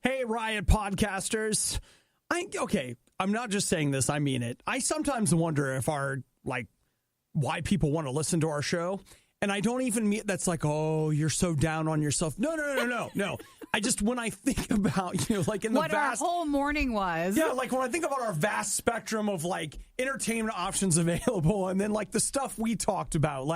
Hey, Riot podcasters. I'm not just saying this, I mean it. I sometimes wonder if why people want to listen to our show. And I don't even mean that's like, oh, you're so down on yourself. No. I just, when I think about, in the what our whole morning was. Yeah, like when I think about our vast spectrum of entertainment options available, and then the stuff we talked about,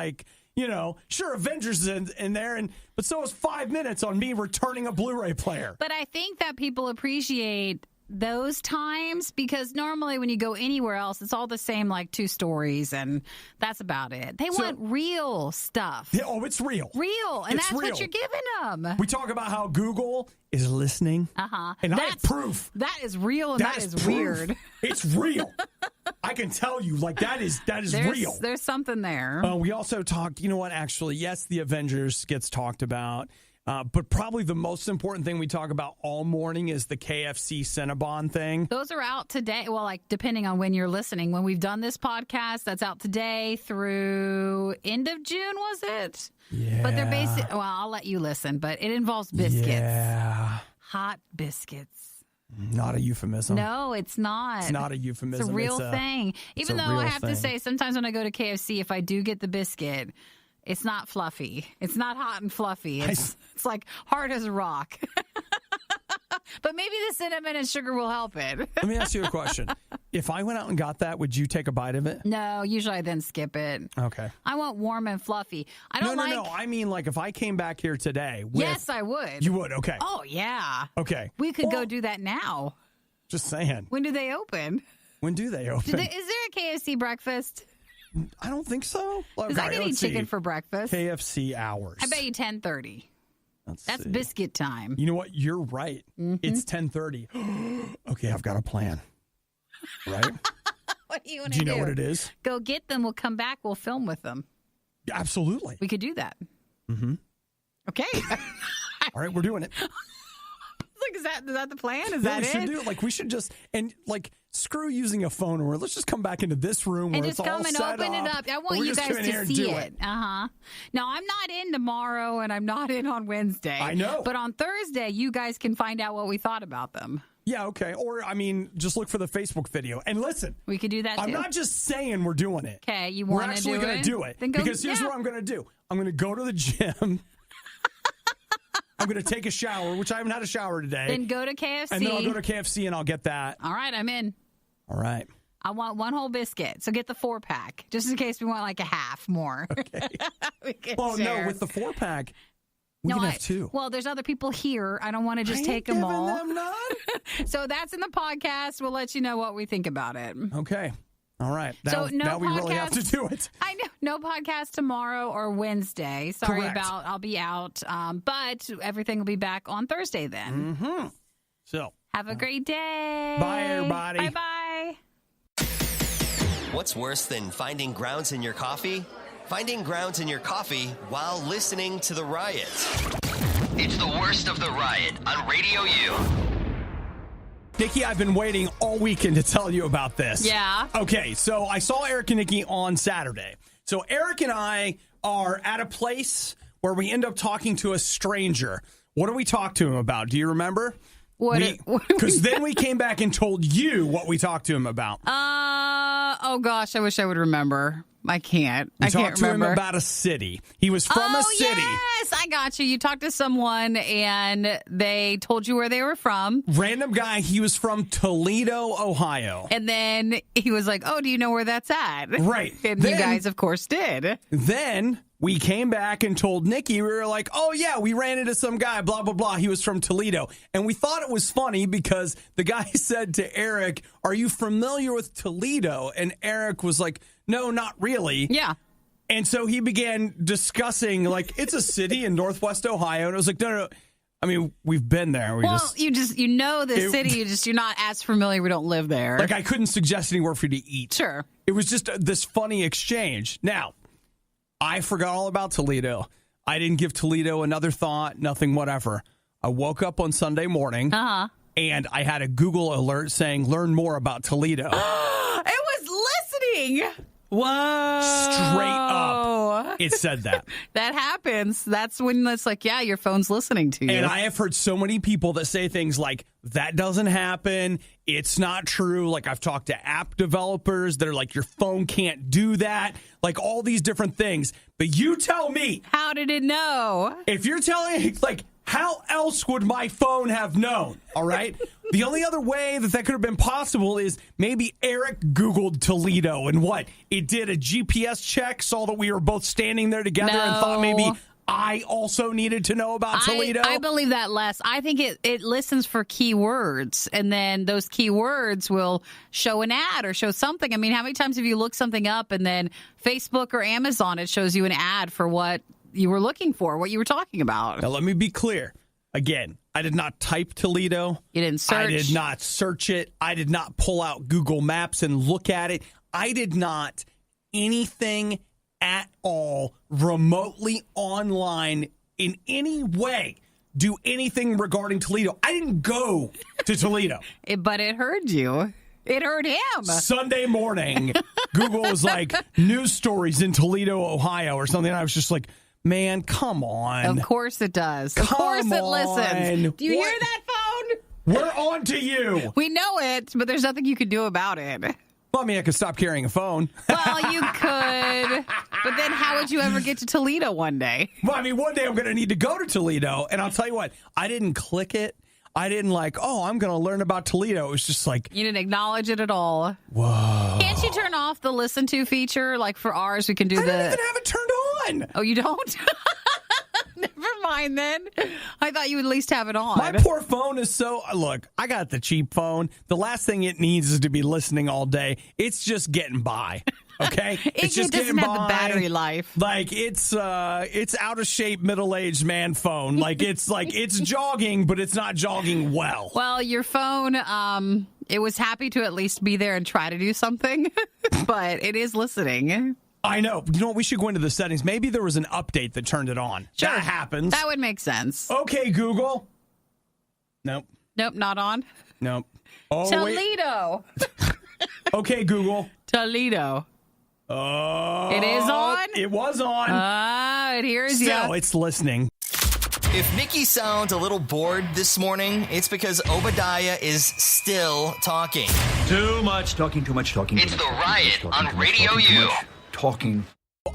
sure, Avengers is in there, but so is 5 minutes on me returning a Blu-ray player. But I think that people appreciate those times because normally when you go anywhere else, it's all the same, 2 stories, and that's about it. They want real stuff. Yeah, it's real. Real, and that's what you're giving them. We talk about how Google is listening. And I have proof. That is real, and that is weird. It's real. I can tell you, that is real. There's something there. We also talked, actually, yes, the Avengers gets talked about. But probably the most important thing we talk about all morning is the KFC Cinnabon thing. Those are out today. Well, depending on when you're listening. When we've done this podcast, that's out today through end of June, was it? Yeah. But they're well, I'll let you listen, but it involves biscuits. Yeah. Hot biscuits. Not a euphemism. No, it's not. It's not a euphemism. It's a real thing. Even though I have to say, sometimes when I go to KFC, if I do get the biscuit, it's not fluffy. It's not hot and fluffy. It's hard as a rock. But maybe the cinnamon and sugar will help it. Let me ask you a question. If I went out and got that, would you take a bite of it? No, usually I then skip it. Okay. I want warm and fluffy. No. I mean, if I came back here today. Yes, I would. You would? Okay. Oh, yeah. Okay. We could go do that now. Just saying. When do they open? When do they open? Is there a KFC breakfast? I don't think so. Because I can eat chicken for breakfast. KFC hours. I bet you 10:30. That's biscuit time. You know what? You're right. Mm-hmm. It's 10:30. Okay, I've got a plan. Right? What do you want to do? do? You know what it is? Go get them. We'll come back. We'll film with them. Absolutely. We could do that. Mm-hmm. Okay. All right, we're doing it. Is that the plan? Is that it? We should do it. We should just screw using a phone, or let's just come back into this room and where just it's all come and set open up. it up. I want you guys to see it. Uh-huh. Now, I'm not in tomorrow, and I'm not in on Wednesday. I know. But on Thursday, you guys can find out what we thought about them. Yeah, okay. Or, just look for the Facebook video. And listen. We could do that, too. I'm not just saying we're doing it. Okay, you want to do it? We're actually going to do it. Then go, because here's what I'm going to do. I'm going to go to the gym. I'm going to take a shower, which I haven't had a shower today. Then go to KFC. And then I'll go to KFC and I'll get that. All right, I'm in. All right. I want one whole biscuit. So get the 4-pack, just in case we want a half more. Okay. Well, no, with the 4-pack, we can have 2. Well, there's other people here. I don't want to just take them all. Them none. So that's in the podcast. We'll let you know what we think about it. Okay. All right. Now we really have to do it. I know. No podcast tomorrow or Wednesday. Sorry Correct. I'll be out. But everything will be back on Thursday then. Mm-hmm. So. Have a great day. Bye, everybody. Bye-bye. What's worse than finding grounds in your coffee? Finding grounds in your coffee while listening to the Riot. It's the worst of the Riot on RadioU. Nikki, I've been waiting all weekend to tell you about this. Yeah. Okay, so I saw Eric and Nikki on Saturday. So Eric and I are at a place where we end up talking to a stranger. What do we talk to him about? Do you remember? Because then we came back and told you what we talked to him about. Oh gosh, I wish I would remember. I can't. I can't remember. We talked to him about a city. He was from a city. Yes, I got you. You talked to someone and they told you where they were from. Random guy. He was from Toledo, Ohio. And then he was like, "Oh, do you know where that's at?" Right. And you guys, of course, did. Then we came back and told Nikki, we were like, "Oh yeah, we ran into some guy, blah, blah, blah. He was from Toledo." And we thought it was funny because the guy said to Eric, "Are you familiar with Toledo?" And Eric was like, "No, not really." Yeah. And so he began discussing, it's a city in Northwest Ohio. And it was like, no. I mean, we've been there. You know the city. You're not as familiar. We don't live there. I couldn't suggest anywhere for you to eat. Sure. It was just this funny exchange. Now, I forgot all about Toledo. I didn't give Toledo another thought, nothing, whatever. I woke up on Sunday morning, and I had a Google alert saying, "Learn more about Toledo." It was listening. Whoa. Straight up, it said that. That happens. That's when it's like, yeah, your phone's listening to you. And I have heard so many people that say things like, that doesn't happen. It's not true. Like, I've talked to app developers that are like, your phone can't do that. Like, all these different things. But you tell me. How did it know? If you're telling me, like, how else would my phone have known? All right. The only other way that could have been possible is maybe Eric Googled Toledo and what? It did a GPS check, saw that we were both standing there together and thought maybe I also needed to know about Toledo. I believe that less. I think it listens for keywords, and then those keywords will show an ad or show something. I mean, how many times have you looked something up and then Facebook or Amazon, it shows you an ad for what you were looking for, what you were talking about? Now, let me be clear. Again, I did not type Toledo. You didn't search. I did not search it. I did not pull out Google Maps and look at it. I did not anything at all remotely online in any way do anything regarding Toledo. I didn't go to Toledo. But it heard you. It heard him. Sunday morning, Google was like, news stories in Toledo, Ohio, or something. And I was just like, man, come on. Of course it does. Of course it listens. Do you hear that phone? We're on to you. We know it, but there's nothing you can do about it. Well, I mean, I could stop carrying a phone. Well, you could. But then how would you ever get to Toledo one day? Well, I mean, one day I'm going to need to go to Toledo. And I'll tell you what, I didn't click it. I didn't I'm going to learn about Toledo. It was just like... You didn't acknowledge it at all. Whoa. Can't you turn off the listen to feature? Like for ours, we can do I don't even have it turned on. Oh, you don't? Never mind then. I thought you would at least have it on. My poor phone is so... Look, I got the cheap phone. The last thing it needs is to be listening all day. It's just getting by. Okay? It just doesn't have the battery life. Like, it's out of shape, middle-aged man phone. Like, it's jogging, but it's not jogging well. Well, your phone, it was happy to at least be there and try to do something, but it is listening. I know. You know what? We should go into the settings. Maybe there was an update that turned it on. Sure. That happens. That would make sense. Okay, Google. Nope. Nope, not on. Nope. Oh, Toledo. Okay, Google. Toledo. Oh. It is on? It was on. It hears you. Still, it's listening. If Nikki sounds a little bored this morning, it's because Obadiah is still talking. Too much talking. It's the Riot on RadioU. Talking.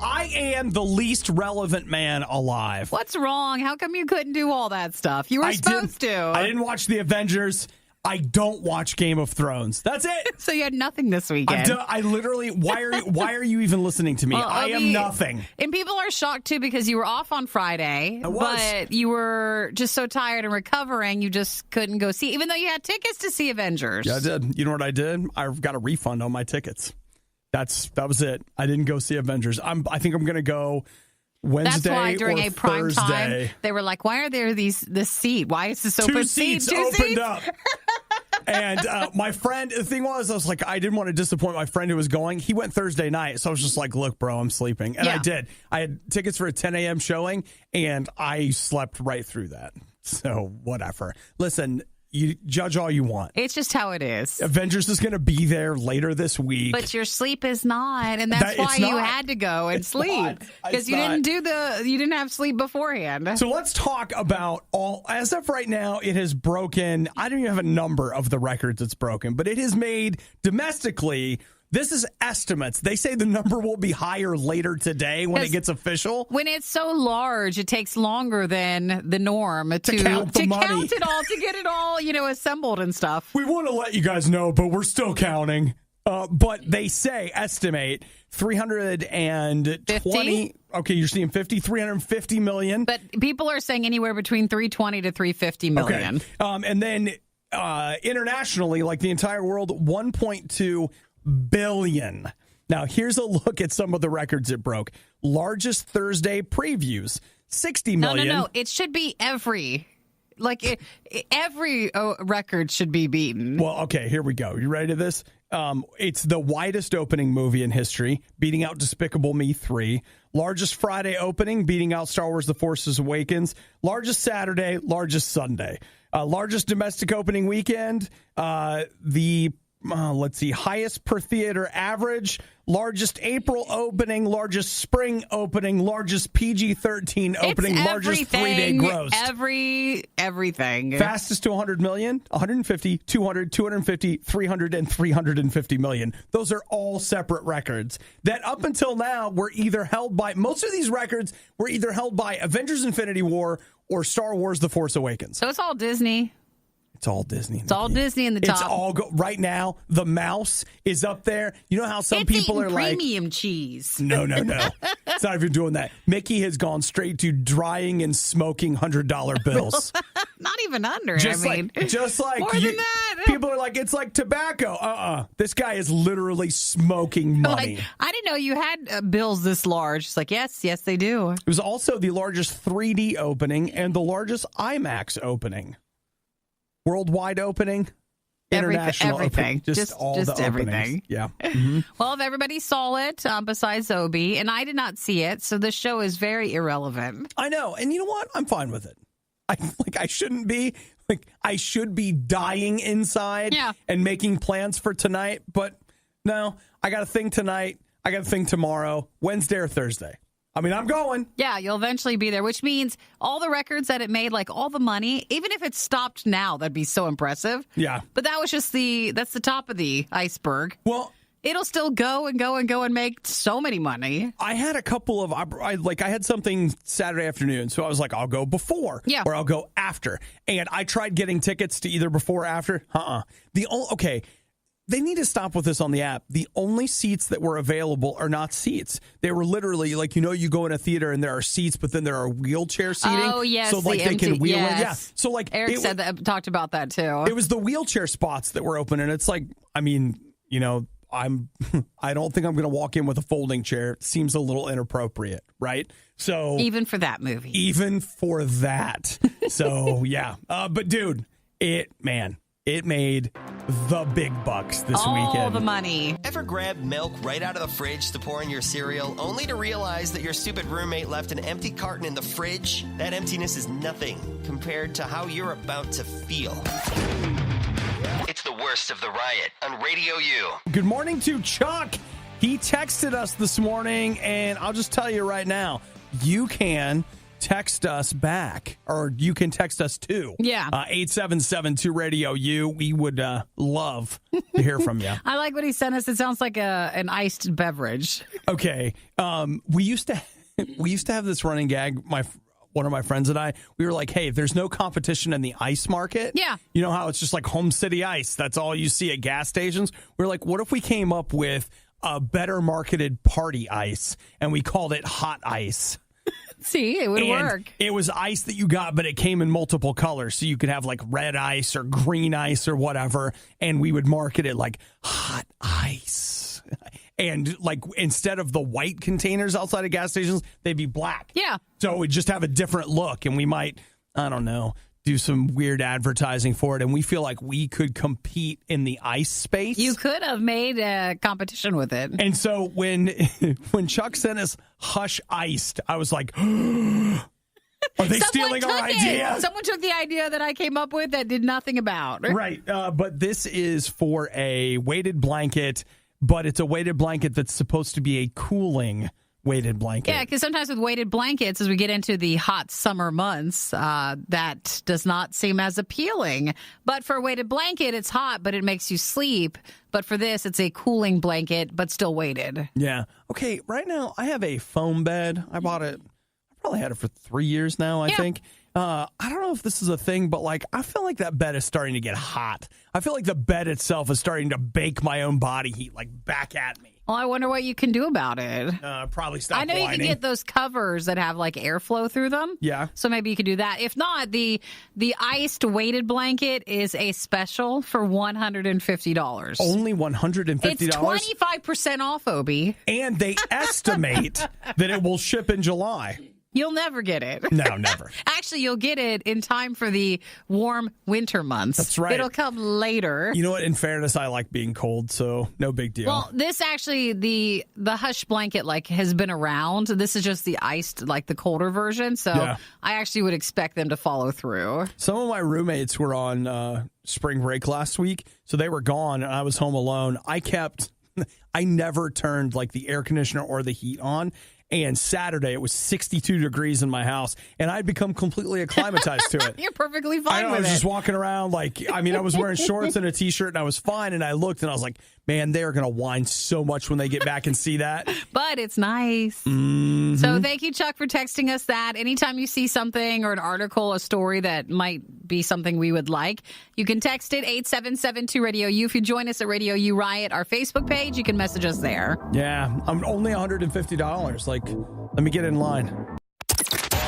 I am the least relevant man alive. What's wrong? How come you couldn't do all that stuff? You were supposed to. I didn't watch The Avengers. I don't watch Game of Thrones. That's it. So you had nothing this weekend. I literally, why are you even listening to me? Well, I am nothing. And people are shocked, too, because you were off on Friday. I was. But you were just so tired and recovering, you just couldn't go see, even though you had tickets to see Avengers. Yeah, I did. You know what I did? I got a refund on my tickets. That was it. I didn't go see Avengers. I think I'm going to go Wednesday. That's why during or a prime Thursday. time, they were like, why are there this seat? Why is this open Two seat? seats opened up. And my friend, the thing was, I was like, I didn't want to disappoint my friend who was going. He went Thursday night. So I was just like, look, bro, I'm sleeping. And I did. I had tickets for a 10 a.m. showing, and I slept right through that. So whatever. Listen, you judge all you want. It's just how it is. Avengers is going to be there later this week. But your sleep is not, and that's why you had to go and sleep. Because you didn't have sleep beforehand. So let's talk about as of right now, it has broken, I don't even have a number of the records it's broken, but it has made domestically, this is estimates. They say the number will be higher later today when it gets official. When it's so large, it takes longer than the norm to count it all, to get it all, assembled and stuff. We want to let you guys know, but we're still counting. But they estimate 320. 50? Okay, you're seeing 350 million. But people are saying anywhere between 320 to 350 million. Okay. And then internationally, like the entire world, 1.2 billion. Now, here's a look at some of the records it broke. Largest Thursday previews, 60 million. No. It should be every record should be beaten. Well, okay, here we go. You ready to this? It's the widest opening movie in history, beating out Despicable Me 3. Largest Friday opening, beating out Star Wars The Force Awakens. Largest Saturday, largest Sunday. Largest domestic opening weekend, the let's see, highest per theater average, largest April opening, largest spring opening, largest PG-13 opening, largest 3-day gross. Everything. Fastest to 100 million, 150, 200, 250, 300, and 350 million. Those are all separate records that up until now were either held by, most of these records were either held by Avengers Infinity War or Star Wars The Force Awakens. So it's all Disney. It's all Disney. It's all Disney in the top. It's all right now. The mouse is up there. You know how some people are like premium cheese. No. It's not even doing that. Mickey has gone straight to drying and smoking $100 bills. Not even under. Just like more than that. People are like, it's like tobacco. This guy is literally smoking money. Like, I didn't know you had bills this large. It's like, yes, they do. It was also the largest 3D opening and the largest IMAX opening. Worldwide opening, international everything. Opening, just all the everything. Openings. Yeah. Mm-hmm. Well, if everybody saw it, besides Obi, and I did not see it, so this show is very irrelevant. I know, and you know what? I'm fine with it. I shouldn't be. I should be dying inside and making plans for tonight, but no, I got a thing tonight. I got a thing tomorrow, Wednesday or Thursday. I mean, I'm going. Yeah, you'll eventually be there, which means all the records that it made, like all the money, even if it stopped now, that'd be so impressive. Yeah. But that was just that's the top of the iceberg. Well, it'll still go and go and go and make so many money. I had a couple of, I had something Saturday afternoon, so I was like, I'll go before or I'll go after. And I tried getting tickets to either before or after. Okay. They need to stop with this on the app. The only seats that were available are not seats. They were literally like, you go in a theater and there are seats, but then there are wheelchair seating. Oh, yes. So like they can wheel in. Yeah. So like Eric talked about that too. It was the wheelchair spots that were open. And it's like, I mean, I don't think I'm going to walk in with a folding chair. It seems a little inappropriate, right? So even for that movie. Even for that. So yeah. But dude, it made the big bucks this weekend. All the money. Ever grab milk right out of the fridge to pour in your cereal, only to realize that your stupid roommate left an empty carton in the fridge? That emptiness is nothing compared to how you're about to feel. It's the worst of the riot on Radio U. Good morning to Chuck. He texted us this morning, and I'll just tell you right now, you can text us back, or you can text us too. Yeah. 877-2-RADIO-U. We would love to hear from you. I like what he sent us. It sounds like an iced beverage. Okay. We used to have this running gag. One of my friends and I, we were like, hey, if there's no competition in the ice market, you know how it's just like Home City Ice. That's all you see at gas stations. We're like, what if we came up with a better marketed party ice and we called it hot ice? See, it would work. It was ice that you got, but it came in multiple colors. So you could have like red ice or green ice or whatever. And we would market it like hot ice. And like instead of the white containers outside of gas stations, they'd be black. Yeah. So it would just have a different look. And we might, I don't know, do some weird advertising for it. And we feel like we could compete in the ice space. You could have made a competition with it. And so when Chuck sent us Hush Iced, I was like, are they stealing our idea? Someone took the idea that I came up with that did nothing about. Right. But this is for a weighted blanket, but it's a weighted blanket that's supposed to be a cooling weighted blanket. Yeah, because sometimes with weighted blankets, as we get into the hot summer months, that does not seem as appealing. But for a weighted blanket, it's hot, but it makes you sleep. But for this, it's a cooling blanket, but still weighted. Yeah. Okay, right now, I have a foam bed. I bought it. I probably had it for 3 years now, I think. I don't know if this is a thing, but like I feel like that bed is starting to get hot. I feel like the bed itself is starting to bake my own body heat like back at me. Well, I wonder what you can do about it. Probably stop I know whining. You can get those covers that have like airflow through them. Yeah. So maybe you could do that. If not, the iced weighted blanket is a special for $150. Only $150? It's 25% off, Obi. And they estimate that it will ship in July. You'll never get it. No, never. Actually, you'll get it in time for the warm winter months. That's right. It'll come later. You know what? In fairness, I like being cold, so no big deal. Well, this actually, the hush blanket has been around. This is just the iced, the colder version. So yeah. I actually would expect them to follow through. Some of my roommates were on spring break last week, so they were gone, and I was home alone. I never turned the air conditioner or the heat on. And Saturday, it was 62 degrees in my house, and I'd become completely acclimatized to it. You're perfectly fine with it. I was just walking around I was wearing shorts and a T-shirt, and I was fine, and I looked, and I was like, man, they're going to whine so much when they get back and see that. But it's nice. Mm-hmm. So thank you, Chuck, for texting us that. Anytime you see something or an article, a story that might be something we would like, you can text it 877-2-RADIO-U. If you join us at RadioU Riot, our Facebook page, you can message us there. Yeah, I'm only $150. Let me get in line.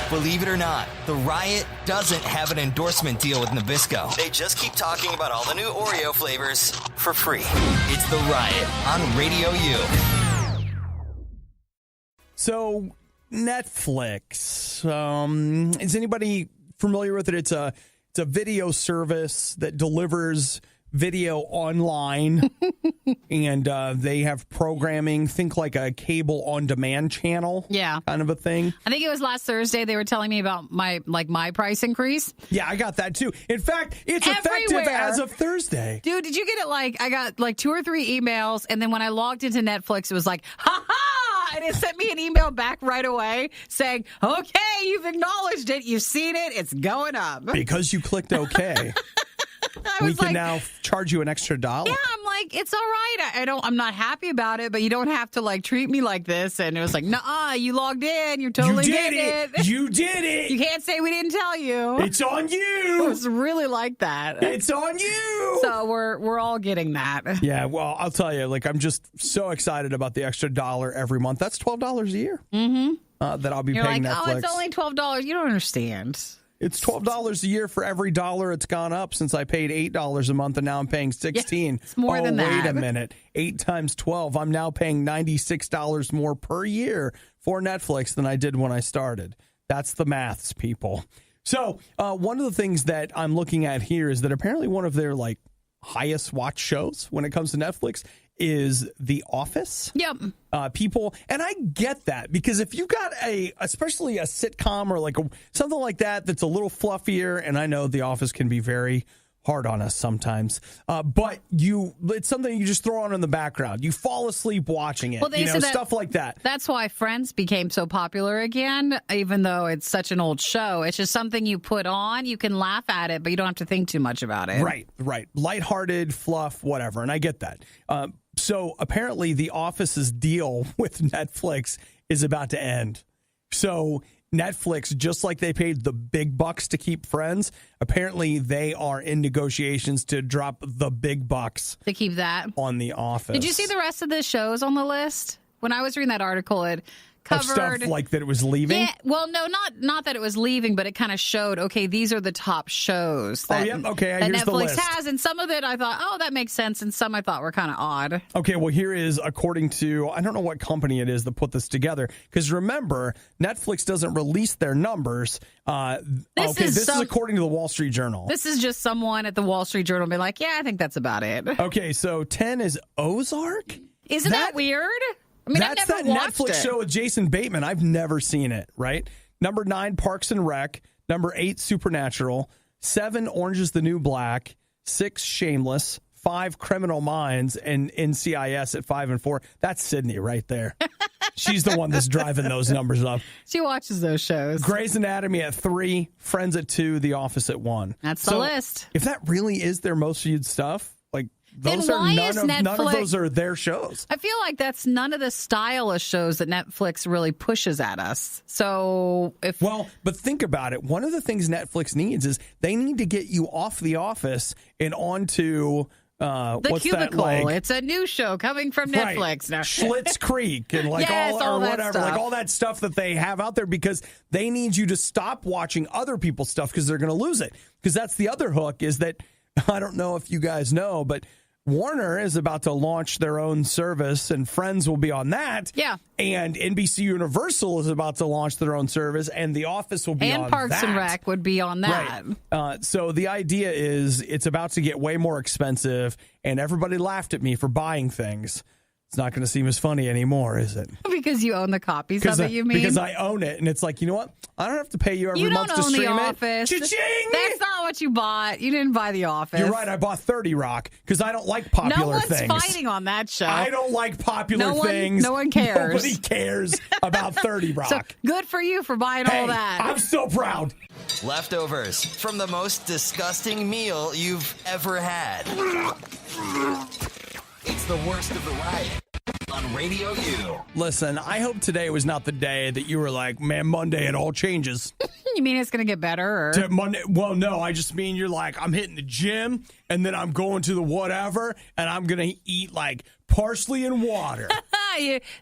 Believe it or not, the Riot doesn't have an endorsement deal with Nabisco. They just keep talking about all the new Oreo flavors for free. It's the Riot on Radio U. So, Netflix. Is anybody familiar with it? It's a video service that delivers video online, and they have programming. Think like a cable on demand channel, kind of a thing. I think it was last Thursday they were telling me about my price increase. Yeah, I got that too. In fact, it's everywhere. Effective as of Thursday. Dude, did you get it? I got 2 or 3 emails, and then when I logged into Netflix, it was like, ha ha! And it sent me an email back right away saying, okay, you've acknowledged it, you've seen it, it's going up. Because you clicked okay. We can now charge you an extra $1. Yeah, I'm like, it's all right. I'm not happy about it, but you don't have to treat me like this. And it was like, nuh-uh, you logged in, you're totally getting it. You did it. You can't say we didn't tell you. It's on you. It was really like that. It's on you. So we're all getting that. Yeah, well, I'll tell you, I'm just so excited about the extra $1 every month. That's $12 a year. Mm-hmm. That I'll be You're paying like, Netflix. oh, it's only $12. You don't understand. It's $12 a year for every $1 it's gone up since I paid $8 a month, and now I'm paying $16. Yeah, it's more than that. Wait a minute. 8 times 12. I'm now paying $96 more per year for Netflix than I did when I started. That's the maths, people. So one of the things that I'm looking at here is that apparently one of their highest watch shows when it comes to Netflix is The Office. Yep. People, and I get that, because if you got especially a sitcom or something like that that's a little fluffier, and I know The Office can be very hard on us sometimes, but it's something you just throw on in the background. You fall asleep watching it. Well, stuff like that. That's why Friends became so popular again, even though it's such an old show. It's just something you put on. You can laugh at it, but you don't have to think too much about it. Right. Lighthearted, fluff, whatever, and I get that. So apparently The Office's deal with Netflix is about to end. So Netflix, just like they paid the big bucks to keep Friends, apparently they are in negotiations to drop the big bucks to keep that on The Office. Did you see the rest of the shows on the list? When I was reading that article, it covered stuff that it was leaving. Yeah, well, no, not that it was leaving, but it kind of showed. Okay, these are the top shows that, that Netflix the list has, and some of it I thought, oh, that makes sense, and some I thought were kind of odd. Okay, well, here is, according to, I don't know what company it is that put this together, because remember, Netflix doesn't release their numbers. This is according to the Wall Street Journal. This is just someone at the Wall Street Journal be like, yeah, I think that's about it. Okay, so 10 is Ozark. Isn't that weird? I mean, that's that Netflix show with Jason Bateman. I've never seen it, right? Number 9, Parks and Rec. Number 8, Supernatural. 7, Orange is the New Black. 6, Shameless. 5, Criminal Minds. And NCIS at 5 and 4. That's Sydney right there. She's the one that's driving those numbers up. She watches those shows. Grey's Anatomy at 3. Friends at 2. The Office at 1. That's the list. If that really is their most viewed stuff, those are none of those are their shows. I feel like that's none of the style of shows that Netflix really pushes at us. So but think about it. One of the things Netflix needs is they need to get you off The Office and onto The Cubicle. It's a new show coming from Netflix now. Schitt's Creek and all that stuff that they have out there, because they need you to stop watching other people's stuff because they're going to lose it. Because that's the other hook, is that I don't know if you guys know, but Warner is about to launch their own service, and Friends will be on that. Yeah. And NBC Universal is about to launch their own service, and The Office will be on that. And Parks and Rec would be on that. Right. So the idea is it's about to get way more expensive, and everybody laughed at me for buying things. It's not going to seem as funny anymore, is it? Because you own the copies of it, you mean? Because I own it, and it's like, you know what? I don't have to pay you every month to stream it. You don't own The Office. Cha-ching! That's not what you bought. You didn't buy The Office. You're right. I bought 30 Rock because I don't like popular things. No one's fighting on that show. I don't like popular things. No one cares. Nobody cares about 30 Rock. So good for you for buying all that. I'm so proud. Leftovers from the most disgusting meal you've ever had. It's the worst of the riot on Radio U. Listen, I hope today was not the day that you were like, man, Monday it all changes. You mean it's going to get better? Or? Monday? Well, no, I just mean you're like, I'm hitting the gym and then I'm going to the whatever and I'm going to eat like parsley and water.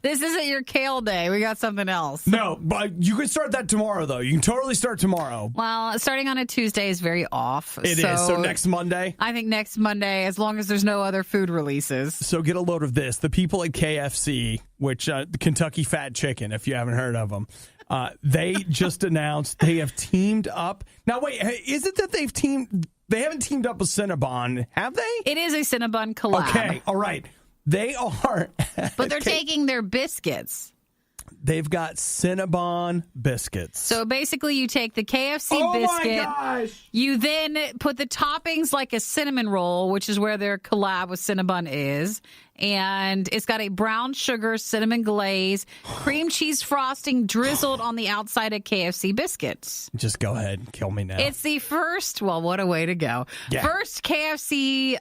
This isn't your kale day. We got something else. No, but you can start that tomorrow, though. You can totally start tomorrow. Well, starting on a Tuesday is very off. It is. So next Monday? I think next Monday, as long as there's no other food releases. So get a load of this. The people at KFC, which the Kentucky Fat Chicken, if you haven't heard of them, they just announced they have teamed up. Now, wait, is it that they haven't teamed up with Cinnabon, have they? It is a Cinnabon collab. Okay, all right. They are. But they're taking their biscuits. They've got Cinnabon biscuits. So basically you take the KFC biscuit. Oh my gosh. You then put the toppings like a cinnamon roll, which is where their collab with Cinnabon is. And it's got a brown sugar cinnamon glaze, cream cheese frosting drizzled on the outside of KFC biscuits. Just go ahead and kill me now. It's the first, well, what a way to go. Yeah. First KFC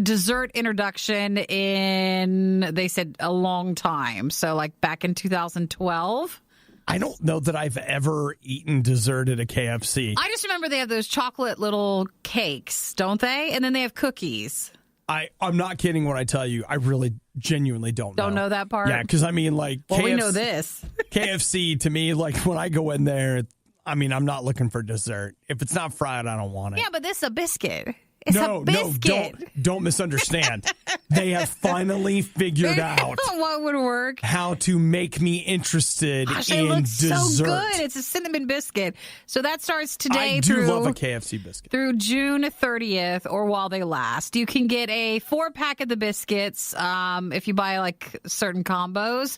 dessert introduction in, they said, a long time. So like back in 2012. I don't know that I've ever eaten dessert at a KFC. I just remember they have those chocolate little cakes, don't they? And then they have cookies. I'm not kidding when I tell you, I really genuinely don't know. Don't know that part? Yeah, because I mean, like, well, we know this. KFC, to me, like, when I go in there, I mean, I'm not looking for dessert. If it's not fried, I don't want it. Yeah, but this is a biscuit. It's a biscuit. Don't misunderstand. They have finally figured out what would work, how to make me interested Gosh, in it looks dessert. So good. It's a cinnamon biscuit. So that starts today. I do love a KFC biscuit. Through June 30th or while they last. You can get a 4-pack of the biscuits if you buy like certain combos,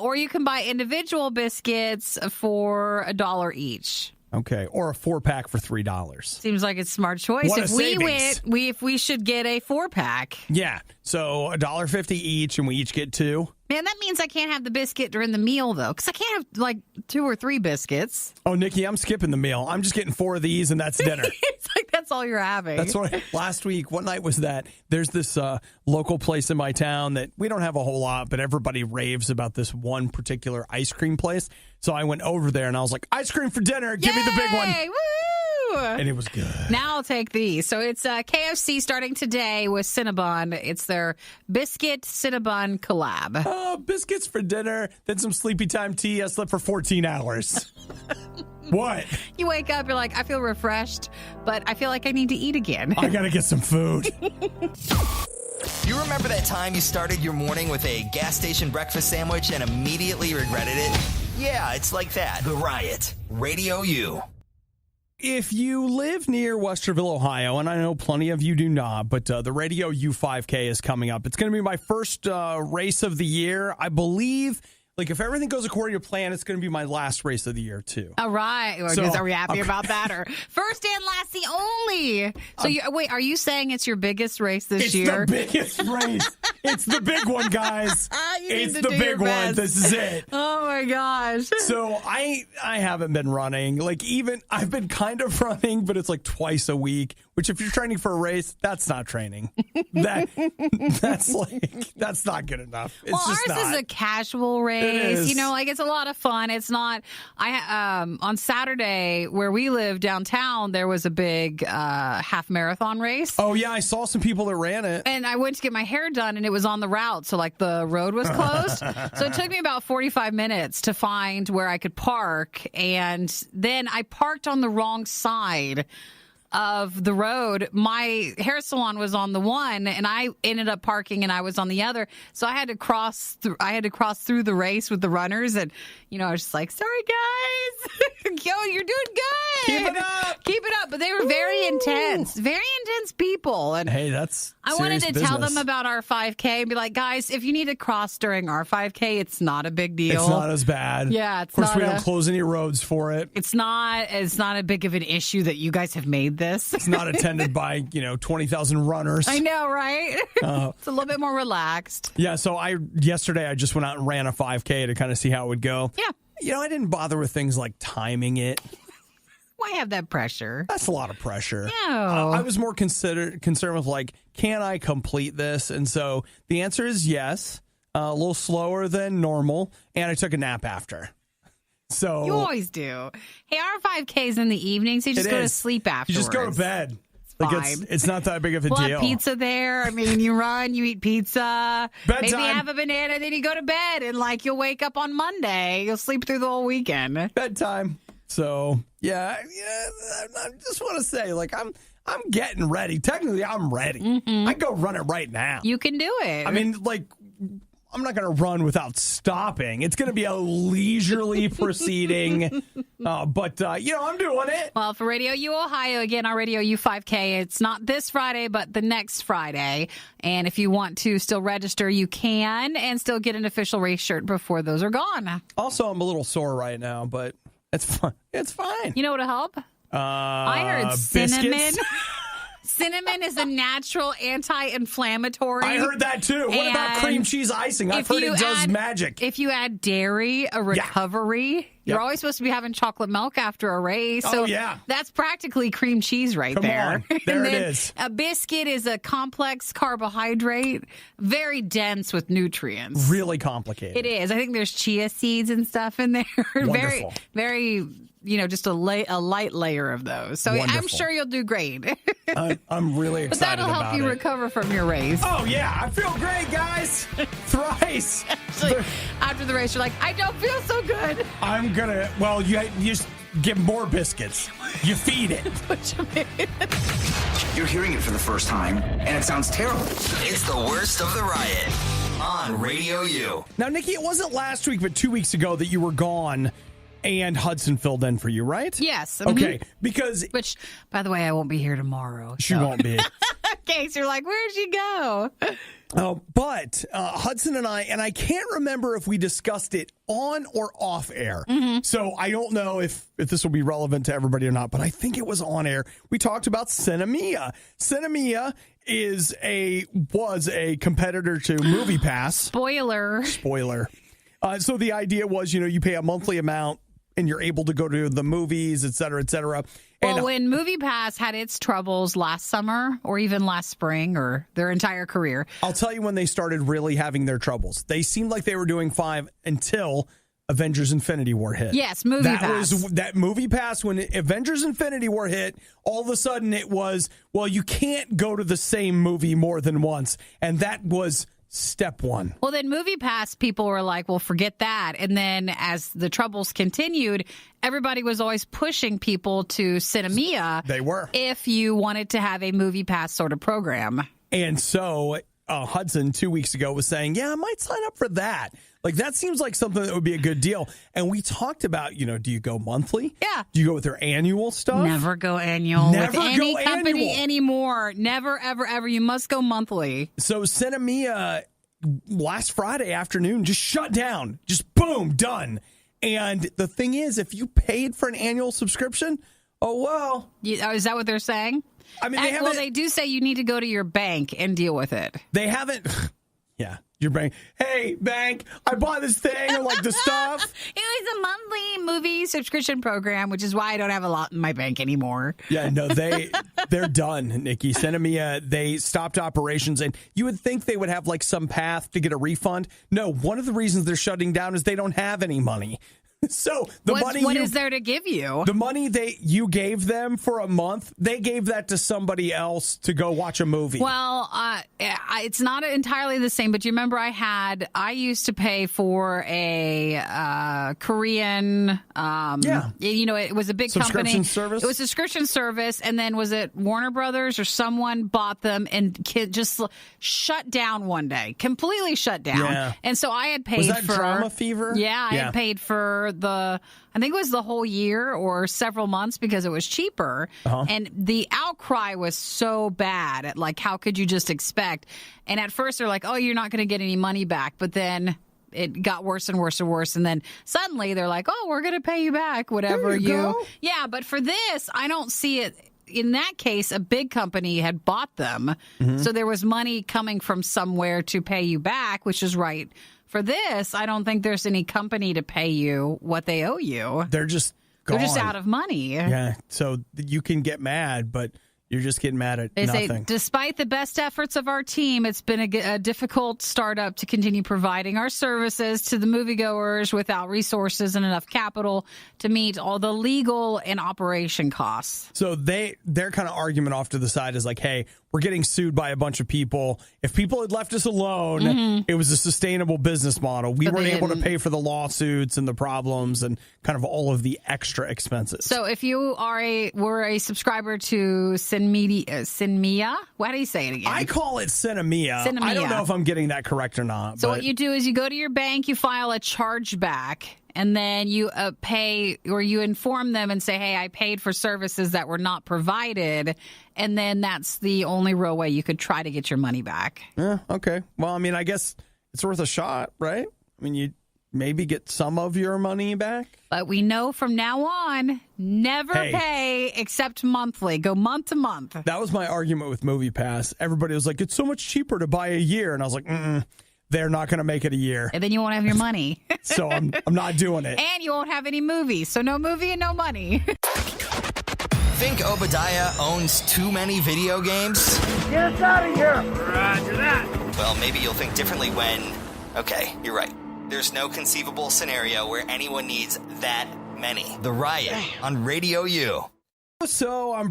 or you can buy individual biscuits for $1 each. Okay, or a 4-pack for $3. Seems like it's a smart choice. What if a we savings. went, we should get a 4-pack. Yeah, so $1.50 each, and we each get 2. Man, that means I can't have the biscuit during the meal, though, because I can't have, like, 2 or 3 biscuits. Oh, Nikki, I'm skipping the meal. I'm just getting 4 of these, and that's dinner. It's like that's all you're having. That's what last week, what night was that? There's this local place in my town that we don't have a whole lot, but everybody raves about this one particular ice cream place. So I went over there, and I was like, ice cream for dinner. Give me the big one. Woo! And it was good. Now I'll take these. So it's KFC starting today with Cinnabon. It's their Biscuit Cinnabon collab. Oh, biscuits for dinner, then some sleepy time tea. I slept for 14 hours. What? You wake up, you're like, I feel refreshed, but I feel like I need to eat again. I got to get some food. You remember that time you started your morning with a gas station breakfast sandwich and immediately regretted it? Yeah, it's like that. The Riot. Radio U. If you live near Westerville, Ohio, and I know plenty of you do not, but the RadioU 5K is coming up. It's going to be my first race of the year. I believe, like, if everything goes according to plan, it's going to be my last race of the year, too. All right. So, are we happy about that? Or first and last, the only. So, wait, are you saying it's your biggest race this year? It's the biggest race. It's the big one, guys. It's the big one. This is it. Oh, my gosh. So, I haven't been running. Like, even, I've been kind of running, but it's like twice a week, which if you're training for a race, that's not training. That's not good enough. It's just ours not. is a casual race. It is. You know, like it's a lot of fun. It's not. On Saturday where we live downtown, there was a big half marathon race. Oh yeah, I saw some people that ran it. And I went to get my hair done, and it was on the route, so like the road was closed. So it took me about 45 minutes to find where I could park, and then I parked on the wrong side of the road. My hair salon was on the one, and I ended up parking, and I was on the other. So I had to cross through the race with the runners, and I was just like, "Sorry, guys, yo, you're doing good. Keep it up." But they were very intense people. And hey, that's I wanted to tell them about our 5K and be like, guys, if you need to cross during our 5K, it's not a big deal. It's not as bad. Yeah, of course, we don't close any roads for it. It's not a big of an issue that you guys have made this. It's not attended by 20,000 runners. I know, right? It's a little bit more relaxed. Yeah. So yesterday I just went out and ran a 5K to kind of see how it would go. Yeah. I didn't bother with things like timing it. Why have that pressure? That's a lot of pressure. No. I was more concerned with can I complete this? And so the answer is yes. A little slower than normal, and I took a nap after. So you always do. Hey, our 5K's in the evening, so you just go to sleep afterwards. You just go to bed. Fine. It's not that big of a we'll deal. Have pizza there. I mean, you run, you eat pizza. Bedtime. Maybe have a banana, then you go to bed, and you'll wake up on Monday. You'll sleep through the whole weekend. Bedtime. So yeah. I just want to say, I'm getting ready. Technically, I'm ready. Mm-hmm. I can go run it right now. You can do it. I mean, I'm not going to run without stopping. It's going to be a leisurely proceeding. But I'm doing it. Well, for RadioU Ohio, again, our RadioU 5K, it's not this Friday, but the next Friday. And if you want to still register, you can, and still get an official race shirt before those are gone. Also, I'm a little sore right now, but it's fine. It's fine. You know what'll help? I heard cinnamon. Biscuits. Cinnamon is a natural anti-inflammatory. I heard that too. What about cream cheese icing? I've heard it does magic. If you add dairy, a recovery. You're always supposed to be having chocolate milk after a race. So that's practically cream cheese right there. Come on. There it is. A biscuit is a complex carbohydrate, very dense with nutrients. Really complicated. It is. I think there's chia seeds and stuff in there. Wonderful. Very, just a light layer of those. So Wonderful. I'm sure you'll do great. I'm really excited about it. But that'll help you recover from your race. Oh, yeah. I feel great, guys. Thrice. Actually, after the race, you're like, I don't feel so good. I'm going to, you just give more biscuits. You feed it. You're hearing it for the first time, and it sounds terrible. It's the worst of the riot on RadioU. Now, Nikki, it wasn't last week, but 2 weeks ago that you were gone. And Hudson filled in for you, right? Yes. Okay, because... Which, by the way, I won't be here tomorrow. She won't be. Okay, so you're like, where'd she go? But Hudson and I can't remember if we discussed it on or off air. Mm-hmm. So I don't know if this will be relevant to everybody or not, but I think it was on air. We talked about Cinnabon. Cinnabon was a competitor to MoviePass. Spoiler. So the idea was, you pay a monthly amount and you're able to go to the movies, et cetera, et cetera. Well, when MoviePass had its troubles last summer or even last spring or their entire career. I'll tell you when they started really having their troubles. They seemed like they were doing fine until Avengers Infinity War hit. Yes, MoviePass. That MoviePass, when Avengers Infinity War hit, all of a sudden it was, you can't go to the same movie more than once. And that was... step one. Well, then MoviePass people were like, well, forget that. And then as the troubles continued, everybody was always pushing people to Cinnabon. They were. If you wanted to have a MoviePass sort of program. And so Hudson 2 weeks ago was saying, I might sign up for that. That seems like something that would be a good deal. And we talked about, do you go monthly? Yeah. Do you go with their annual stuff? Never go annual with any company anymore. Never, ever, ever. You must go monthly. So Cinnabon last Friday afternoon just shut down. Just boom, done. And the thing is, if you paid for an annual subscription, is that what they're saying? I mean, they do say you need to go to your bank and deal with it. They haven't. Yeah. Your bank. Hey, bank, I bought this thing or the stuff. It was a monthly movie subscription program, which is why I don't have a lot in my bank anymore. Yeah, no, they're done, Nikki. Cinnabon, they stopped operations, and you would think they would have some path to get a refund. No, one of the reasons they're shutting down is they don't have any money. So what is there to give you? The money you gave them for a month, they gave that to somebody else to go watch a movie. Well, it's not entirely the same, but you remember I used to pay for a Korean, it was a big subscription company. Service? It was a subscription service, and then was it Warner Brothers or someone bought them and just shut down one day, completely shut down. Yeah. And so I had paid was that for Drama Fever? Yeah, I had paid for I think it was the whole year or several months because it was cheaper. And the outcry was so bad at like, how could you just expect? And at first they're like, oh, you're not going to get any money back. But then it got worse and worse and worse. And then suddenly they're like, oh, we're going to pay you back, whatever there you go. Yeah, but for this, I don't see it. In that case, a big company had bought them. So there was money coming from somewhere to pay you back, which is right. For this, I don't think there's any company to pay you what they owe you. They're just gone. They're just out of money. Yeah, so you can get mad, but you're just getting mad at nothing. Say, despite the best efforts of our team, it's been a difficult startup to continue providing our services to the moviegoers without resources and enough capital to meet all the legal and operation costs. So their kind of argument off to the side is like, hey, we're getting sued by a bunch of people. If people had left us alone, it was a sustainable business model. We weren't able to pay for the lawsuits and the problems and kind of all of the extra expenses. So if you were a subscriber to Cinmia, why do you say it again? I call it Cinnamia. I don't know if I'm getting that correct or not. So what you do is you go to your bank, you file a chargeback, and then you pay, or you inform them and say, hey, I paid for services that were not provided. And then that's the only real way you could try to get your money back. Yeah, okay. Well, I mean, I guess it's worth a shot, right? I mean, you maybe get some of your money back. But we know from now on, never pay except monthly. Go month to month. That was my argument with MoviePass. Everybody was like, it's so much cheaper to buy a year. And I was like, they're not going to make it a year. And then you won't have your money. So I'm not doing it. And you won't have any movies. So no movie and no money. Think Obadiah owns too many video games? Get us out of here! Roger that! Well, maybe you'll think differently when... Okay, you're right. There's no conceivable scenario where anyone needs that many. The Riot on RadioU. So I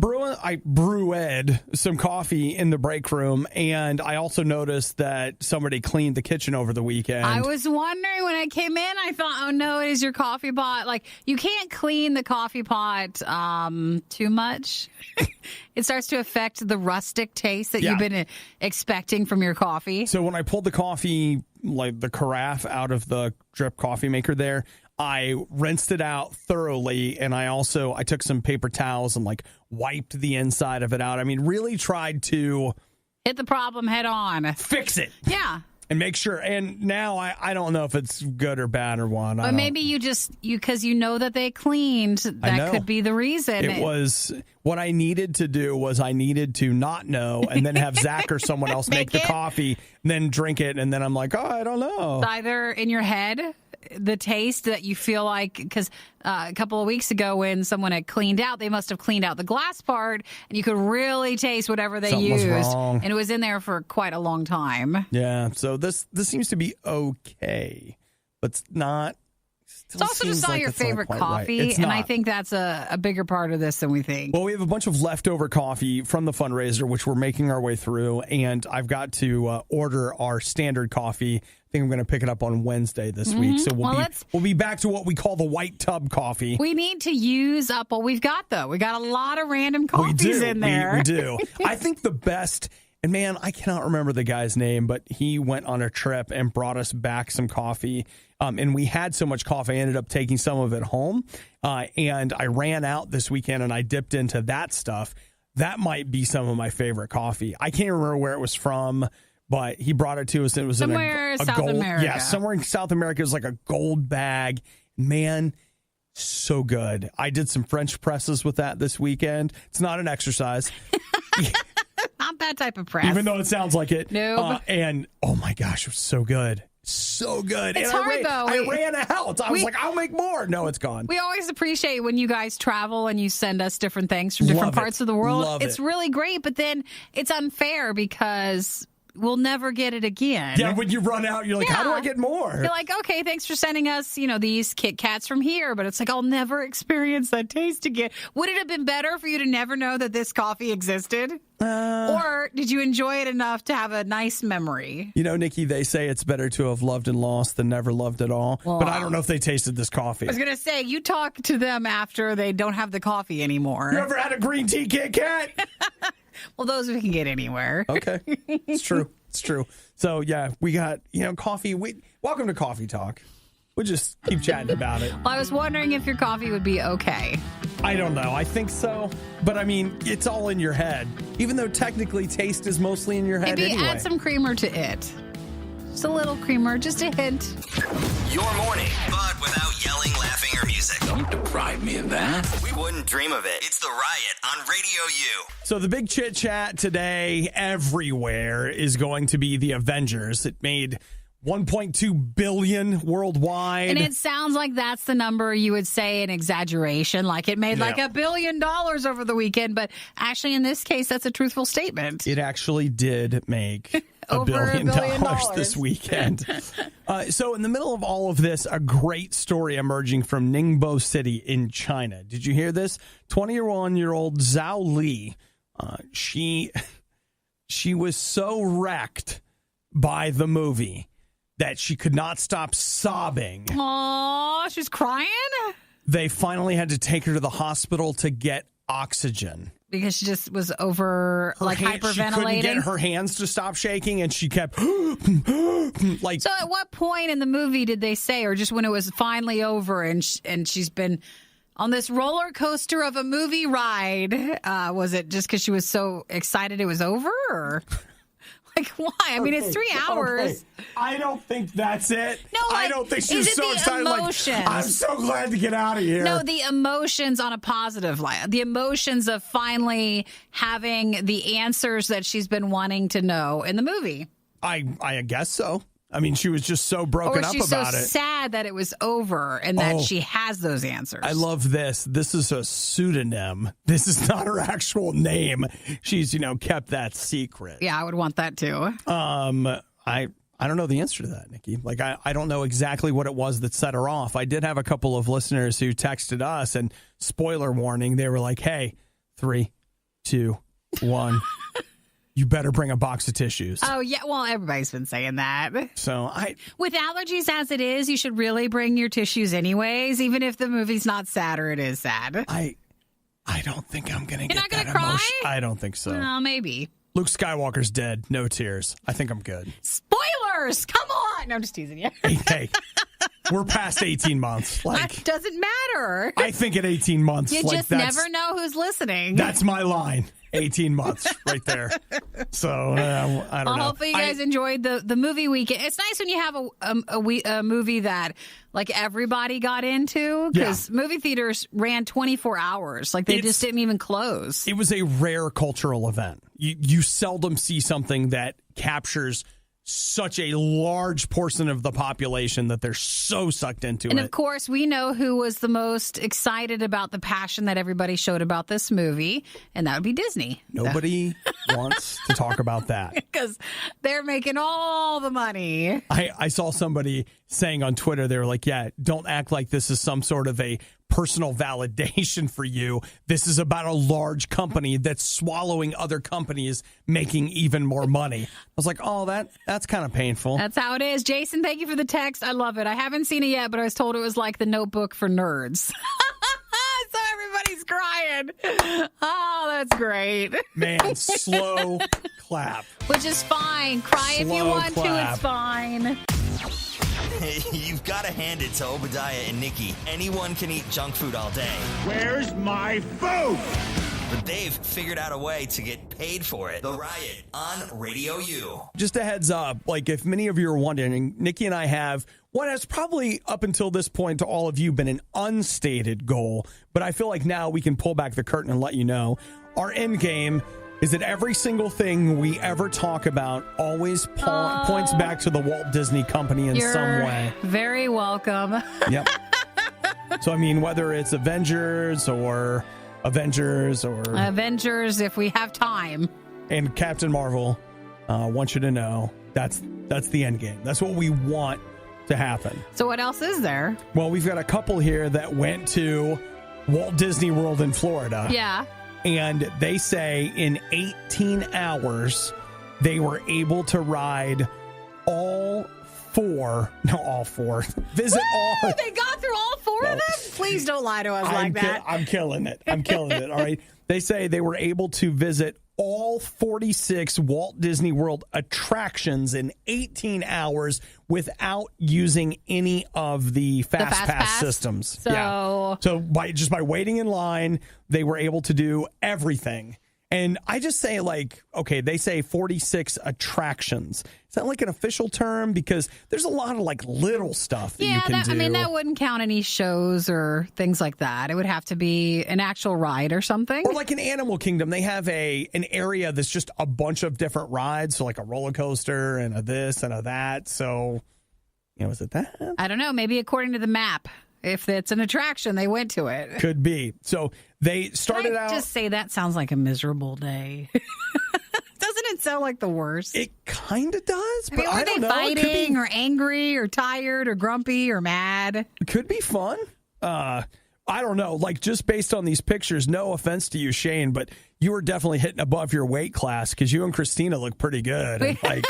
brewed some coffee in the break room, and I also noticed that somebody cleaned the kitchen over the weekend. I was wondering when I came in, I thought, oh no, it is your coffee pot. Like, you can't clean the coffee pot too much. It starts to affect the rustic taste that you've been expecting from your coffee. So when I pulled the coffee, like the carafe out of the drip coffee maker there, I rinsed it out thoroughly, and I took some paper towels and like wiped the inside of it out. I mean, really tried to hit the problem head on. Fix it. Yeah. And make sure. And now I don't know if it's good or bad or what. But maybe because you know that they cleaned, that could be the reason. It was what I needed to do was I needed to not know and then have Zach or someone else make the coffee and then drink it. And then I'm like, oh, I don't know. It's either in your head, the taste that you feel like, because a couple of weeks ago when someone had cleaned out, they must have cleaned out the glass part, and you could really taste whatever they used. And it was in there for quite a long time. Yeah, so this seems to be okay, but it's not. It's also just not your favorite coffee, right. And I think that's a bigger part of this than we think. Well, we have a bunch of leftover coffee from the fundraiser, which we're making our way through, and I've got to order our standard coffee. I think I'm going to pick it up on Wednesday this week, so we'll be back to what we call the white tub coffee. We need to use up what we've got, though. We got a lot of random coffees in there. We do. I think the best... And man, I cannot remember the guy's name, but he went on a trip and brought us back some coffee. And we had so much coffee, I ended up taking some of it home. And I ran out this weekend and I dipped into that stuff. That might be some of my favorite coffee. I can't remember where it was from, but he brought it to us. And it was somewhere in a South gold, America. Yeah, somewhere in South America. It was like a gold bag. Man, so good. I did some French presses with that this weekend. It's not an exercise. Not that type of press. Even though it sounds like it. No. And, oh my gosh, it was so good. So good. It's and hard, though. I ran out. I was like, I'll make more. No, it's gone. We always appreciate when you guys travel and you send us different things from different parts of the world. It's really great, but then it's unfair because we'll never get it again. Yeah, when you run out, you're like, how do I get more? You're like, okay, thanks for sending us, these Kit Kats from here. But it's like, I'll never experience that taste again. Would it have been better for you to never know that this coffee existed? Or did you enjoy it enough to have a nice memory? Nikki, they say it's better to have loved and lost than never loved at all. Well, but I don't know if they tasted this coffee. I was going to say, you talk to them after they don't have the coffee anymore. You ever had a green tea Kit Kat? Well, those we can get anywhere. Okay. It's true. It's true. So, yeah, we got, coffee. Welcome to Coffee Talk. We'll just keep chatting about it. Well, I was wondering if your coffee would be okay. I don't know. I think so. But, it's all in your head. Even though technically taste is mostly in your head Maybe anyway. Add some creamer to it. Just a little creamer. Just a hint. Your morning, but without yelling, laughing, or music. Don't deprive me of that. We wouldn't dream of it. It's The Riot on Radio U. So the big chit chat today everywhere is going to be the Avengers. It made $1.2 billion worldwide. And it sounds like that's the number you would say an exaggeration. Like it made like $1 billion over the weekend. But actually, in this case, that's a truthful statement. It actually did make $1 billion this weekend. So in the middle of all of this, a great story emerging from Ningbo City in China. Did you hear this? 21-year-old Zhao Li, she was so wrecked by the movie that she could not stop sobbing. Aww, she's crying? They finally had to take her to the hospital to get oxygen. Because she just was hyperventilating? She couldn't get her hands to stop shaking, and she kept like... So at what point in the movie did they say, or just when it was finally over and she's been on this roller coaster of a movie ride, was it just because she was so excited it was over, or... Like, why? It's 3 hours. Okay. I don't think that's it. No, I don't think she was so excited. Emotions? I'm so glad to get out of here. No, the emotions on a positive light. The emotions of finally having the answers that she's been wanting to know in the movie. I guess so. She was just so broken up about it. Or she's so sad that it was over and that she has those answers. I love this. This is a pseudonym. This is not her actual name. She's, kept that secret. Yeah, I would want that too. I don't know the answer to that, Nikki. Like, I don't know exactly what it was that set her off. I did have a couple of listeners who texted us, and spoiler warning, they were like, hey, 3, 2, 1. You better bring a box of tissues. Oh, yeah. Well, everybody's been saying that. So with allergies as it is, you should really bring your tissues anyways, even if the movie's not sad or it is sad. I don't think I'm going to get not that gonna cry? emotion. I don't think so. Well, maybe. Luke Skywalker's dead. No tears. I think I'm good. Spoilers! Come on! No, I'm just teasing you. Hey, we're past 18 months. That doesn't matter. I think at 18 months. You just never know who's listening. That's my line. 18 months right there. So, I don't know. Hopefully you guys enjoyed the movie weekend. It's nice when you have a movie that like everybody got into, because movie theaters ran 24 hours. Like they just didn't even close. It was a rare cultural event. You seldom see something that captures such a large portion of the population that they're so sucked into it. And of course, we know who was the most excited about the passion that everybody showed about this movie, and that would be Disney. Nobody wants to talk about that. Because they're making all the money. I saw somebody saying on Twitter, they were like, yeah, don't act like this is some sort of a personal validation for you. This is about a large company that's swallowing other companies, making even more money. I was like, oh, that's kind of painful. That's how it is. Jason, thank you for the text. I love it. I haven't seen it yet, but I was told it was like the Notebook for nerds. So everybody's crying. Oh, that's great. Man, slow clap. Which is fine. Cry if you want to. It's fine. You've got to hand it to Obadiah and Nikki. Anyone can eat junk food all day. Where's my food? But they've figured out a way to get paid for it. The Riot on Radio U. Just a heads up, like if many of you are wondering, Nikki and I have what has probably up until this point to all of you been an unstated goal, but I feel like now we can pull back the curtain and let you know. Our end game is that every single thing we ever talk about always points back to the Walt Disney Company in some way. Very welcome. Yep. So, whether it's Avengers if we have time. And Captain Marvel I want you to know that's the end game. That's what we want to happen. So what else is there? Well, we've got a couple here that went to Walt Disney World in Florida. Yeah. And they say in 18 hours, they were able to ride visit all. They got through all four of them? Please don't lie to us like that. I'm killing it. All right. They say they were able to visit all 46 Walt Disney World attractions in 18 hours without using any of the Fast Pass systems. So by waiting in line, they were able to do everything. And I just say, like, okay, they say 46 attractions. Is that like an official term? Because there's a lot of like little stuff that you can do. I mean, that wouldn't count any shows or things like that. It would have to be an actual ride or something. Or like in Animal Kingdom, they have an area that's just a bunch of different rides. So like a roller coaster and a this and a that. So, is it that? I don't know. Maybe according to the map. If it's an attraction, they went to it. Could be. So they started out. Just say that sounds like a miserable day. Doesn't it sound like the worst? It kind of does. But I don't know. Fighting or angry or tired or grumpy or mad? It could be fun. I don't know. Like just based on these pictures, no offense to you, Shane, but you were definitely hitting above your weight class because you and Christina look pretty good. And like.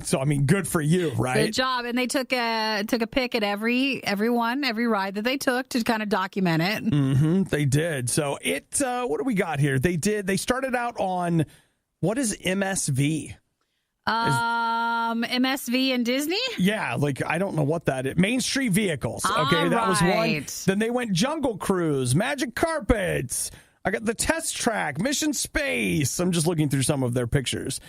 So I mean, good for you, right? Good job. And they took a pic at every ride that they took to kind of document it. Mm-hmm, they did. So what do we got here? They started out on, what is MSV? MSV and Disney? Yeah, like I don't know what that is. Main Street Vehicles. Okay, that was one. Then they went Jungle Cruise, Magic Carpets. I got the Test Track, Mission Space. I'm just looking through some of their pictures.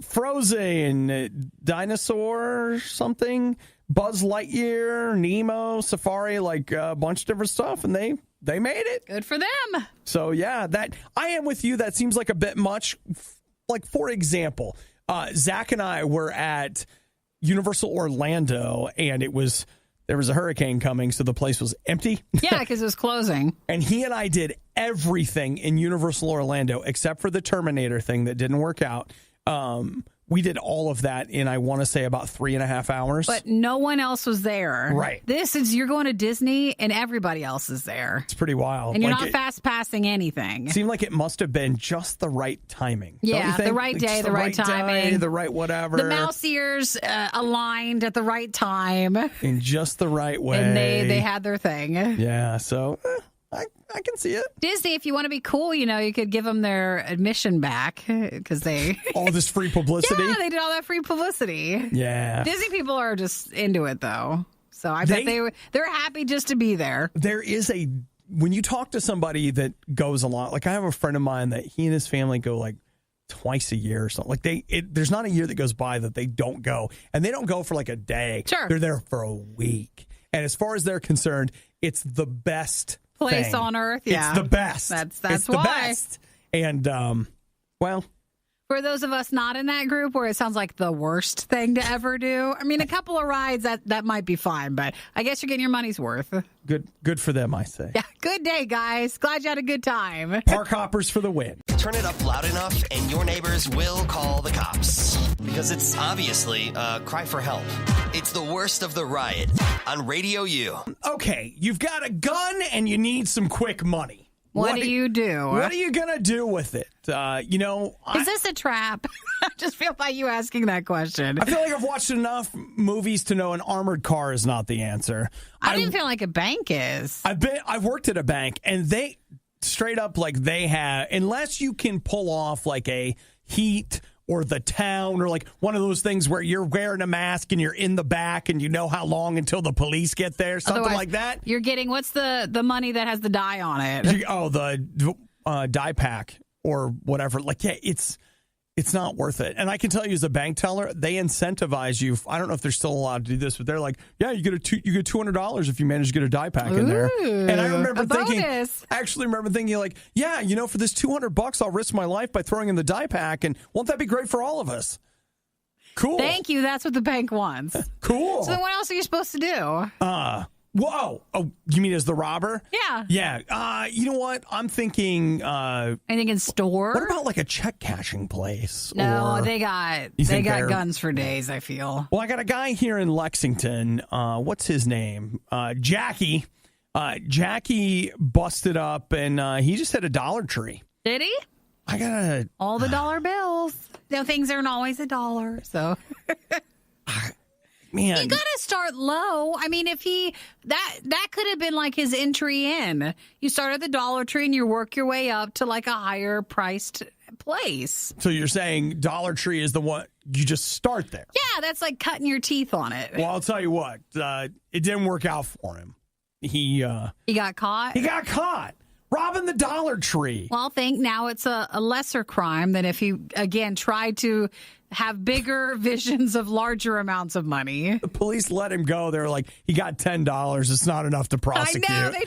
Frozen, Dinosaur something, Buzz Lightyear, Nemo, Safari, like a bunch of different stuff, and they made it. Good for them. So yeah, that I am with you. That seems like a bit much. Like for example, Zach and I were at Universal Orlando, and there was a hurricane coming, so the place was empty. Yeah, because it was closing. And he and I did everything in Universal Orlando except for the Terminator thing that didn't work out. We did all of that in, I want to say, about 3.5 hours. But no one else was there. Right. You're going to Disney and everybody else is there. It's pretty wild. And you're not fast passing anything. It seemed like it must have been just the right timing. Yeah, the right day, the right timing. The right whatever. The mouse ears aligned at the right time. In just the right way. And they had their thing. Yeah, so I can see it. Disney, if you want to be cool, you could give them their admission back because they... all this free publicity? Yeah, they did all that free publicity. Yeah. Disney people are just into it, though. So I bet they're happy just to be there. There is when you talk to somebody that goes a lot, like I have a friend of mine that he and his family go like twice a year or something. Like there's not a year that goes by that they don't go. And they don't go for like a day. Sure. They're there for a week. And as far as they're concerned, it's the best place on earth. Yeah. It's the best. That's it's why. The best. And, well. For those of us not in that group where it sounds like the worst thing to ever do, I mean, a couple of rides, that might be fine, but I guess you're getting your money's worth. Good for them, I say. Yeah, good day, guys. Glad you had a good time. Park hoppers for the win. Turn it up loud enough and your neighbors will call the cops. Because it's obviously a cry for help. It's the worst of the riot on RadioU. Okay, you've got a gun and you need some quick money. What do you do? What are you going to do with it? Is this a trap? I just feel by you asking that question. I feel like I've watched enough movies to know an armored car is not the answer. I didn't feel like a bank is. I've worked at a bank, and they straight up, like, they have, unless you can pull off like a Heat or The Town, or like one of those things where you're wearing a mask and you're in the back and you know how long until the police get there, something like that. You're getting, what's the money that has the die on it? The die pack or whatever. Like, yeah, it's not worth it. And I can tell you as a bank teller, they incentivize you. I don't know if they're still allowed to do this, but they're like, yeah, you get $200 if you manage to get a die pack in there. And I remember thinking like, yeah, for this $200, I'll risk my life by throwing in the die pack. And won't that be great for all of us? Cool. Thank you. That's what the bank wants. Cool. So then what else are you supposed to do? Whoa. Oh, you mean as the robber? Yeah. Yeah. You know what? I'm thinking. Anything in store? What about like a check cashing place? No, they got guns for days, I feel. Well, I got a guy here in Lexington. What's his name? Jackie. Jackie busted up and he just hit a Dollar Tree. Did he? All the dollar bills. No, things aren't always $1, so. Man, you got to start low. I mean, if that could have been like his entry in. You start at the Dollar Tree and you work your way up to like a higher priced place. So you're saying Dollar Tree is the one you just start there? Yeah, that's like cutting your teeth on it. Well, I'll tell you what, it didn't work out for him. He got caught. He got caught robbing the Dollar Tree. Well, I think now it's a lesser crime than if he again tried to have bigger visions of larger amounts of money. The police let him go. They were like, he got $10. It's not enough to prosecute. I know.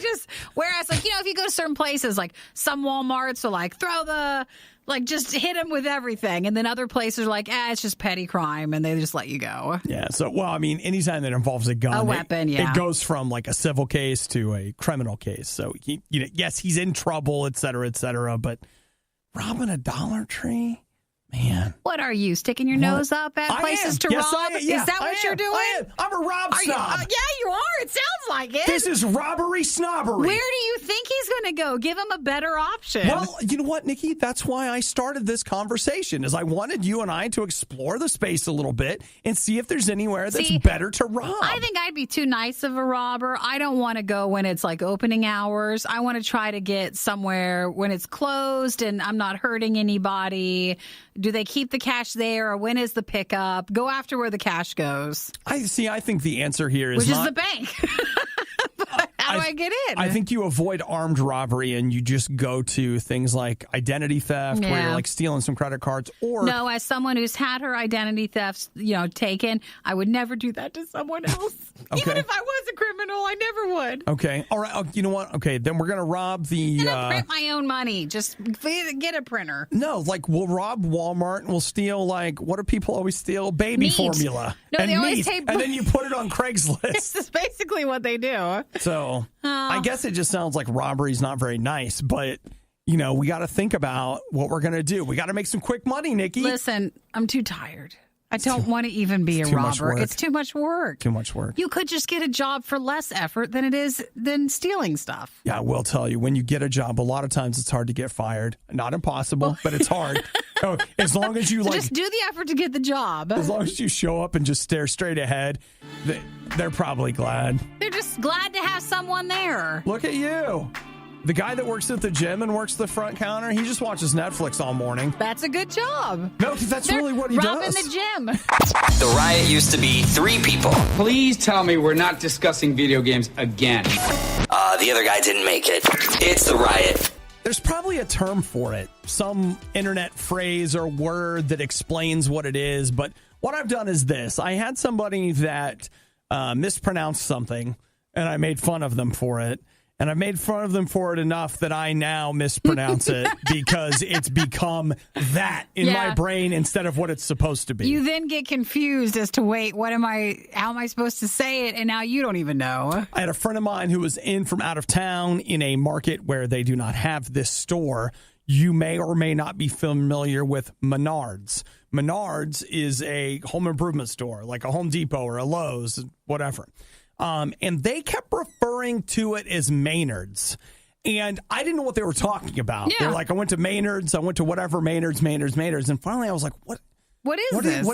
Whereas, like, if you go to certain places, like some Walmarts are like, just hit him with everything. And then other places are like, it's just petty crime. And they just let you go. Yeah. So, well, I mean, anytime that involves a gun, a weapon, it goes from like a civil case to a criminal case. So, yes, he's in trouble, et cetera, but robbing a Dollar Tree? Man. What are you, sticking your nose up at places to rob? Is that what you're doing? I'm a rob snob. Yeah, you are. It sounds like it. This is robbery snobbery. Where do you think he's going to go? Give him a better option. Well, you know what, Nikki? That's why I started this conversation, is I wanted you and I to explore the space a little bit and see if there's anywhere that's better to rob. I think I'd be too nice of a robber. I don't want to go when it's like opening hours. I want to try to get somewhere when it's closed and I'm not hurting anybody. Do they keep the cash there, or when is the pickup? Go after where the cash goes. I think the answer here is which is the bank. How do I get in? I think you avoid armed robbery and you just go to things like identity theft, where you're like stealing some credit cards. Or no, as someone who's had her identity thefts, taken, I would never do that to someone else. Okay. Even if I was a criminal, I never would. Okay. All right. You know what? Okay. Then we're going to rob the... I'm going to print my own money. Just get a printer. No, like we'll rob Walmart and we'll steal, like, what do people always steal? Baby meat. Formula. No, and they always meat. say... And then you put it on Craigslist. That's basically what they do. So I guess it just sounds like robbery's not very nice, but... we got to think about what we're going to do. We got to make some quick money, Nikki. Listen, I'm too tired. I don't want to even be a robber. It's too much work. Too much work. You could just get a job for less effort than it is than stealing stuff. Yeah, I will tell you, when you get a job, a lot of times it's hard to get fired. Not impossible, but it's hard. As long as you just do the effort to get the job. As long as you show up and just stare straight ahead, they're probably glad. They're just glad to have someone there. Look at you. The guy that works at the gym and works the front counter, he just watches Netflix all morning. That's a good job. No, that's really what he does. Robbing the gym. The Riot used to be 3 people. Please tell me we're not discussing video games again. The other guy didn't make it. It's the Riot. There's probably a term for it, some internet phrase or word that explains what it is. But what I've done is this. I had somebody that mispronounced something, and I made fun of them for it. And I've made fun of them for it enough that I now mispronounce it because it's become that in my brain instead of what it's supposed to be. You then get confused as to, how am I supposed to say it? And now you don't even know. I had a friend of mine who was in from out of town in a market where they do not have this store. You may or may not be familiar with Menards. Menards is a home improvement store, like a Home Depot or a Lowe's, whatever. And they kept referring to it as Maynard's. And I didn't know what they were talking about. Yeah. They're like, I went to Maynard's, I went to whatever, Maynard's. And finally I was like, What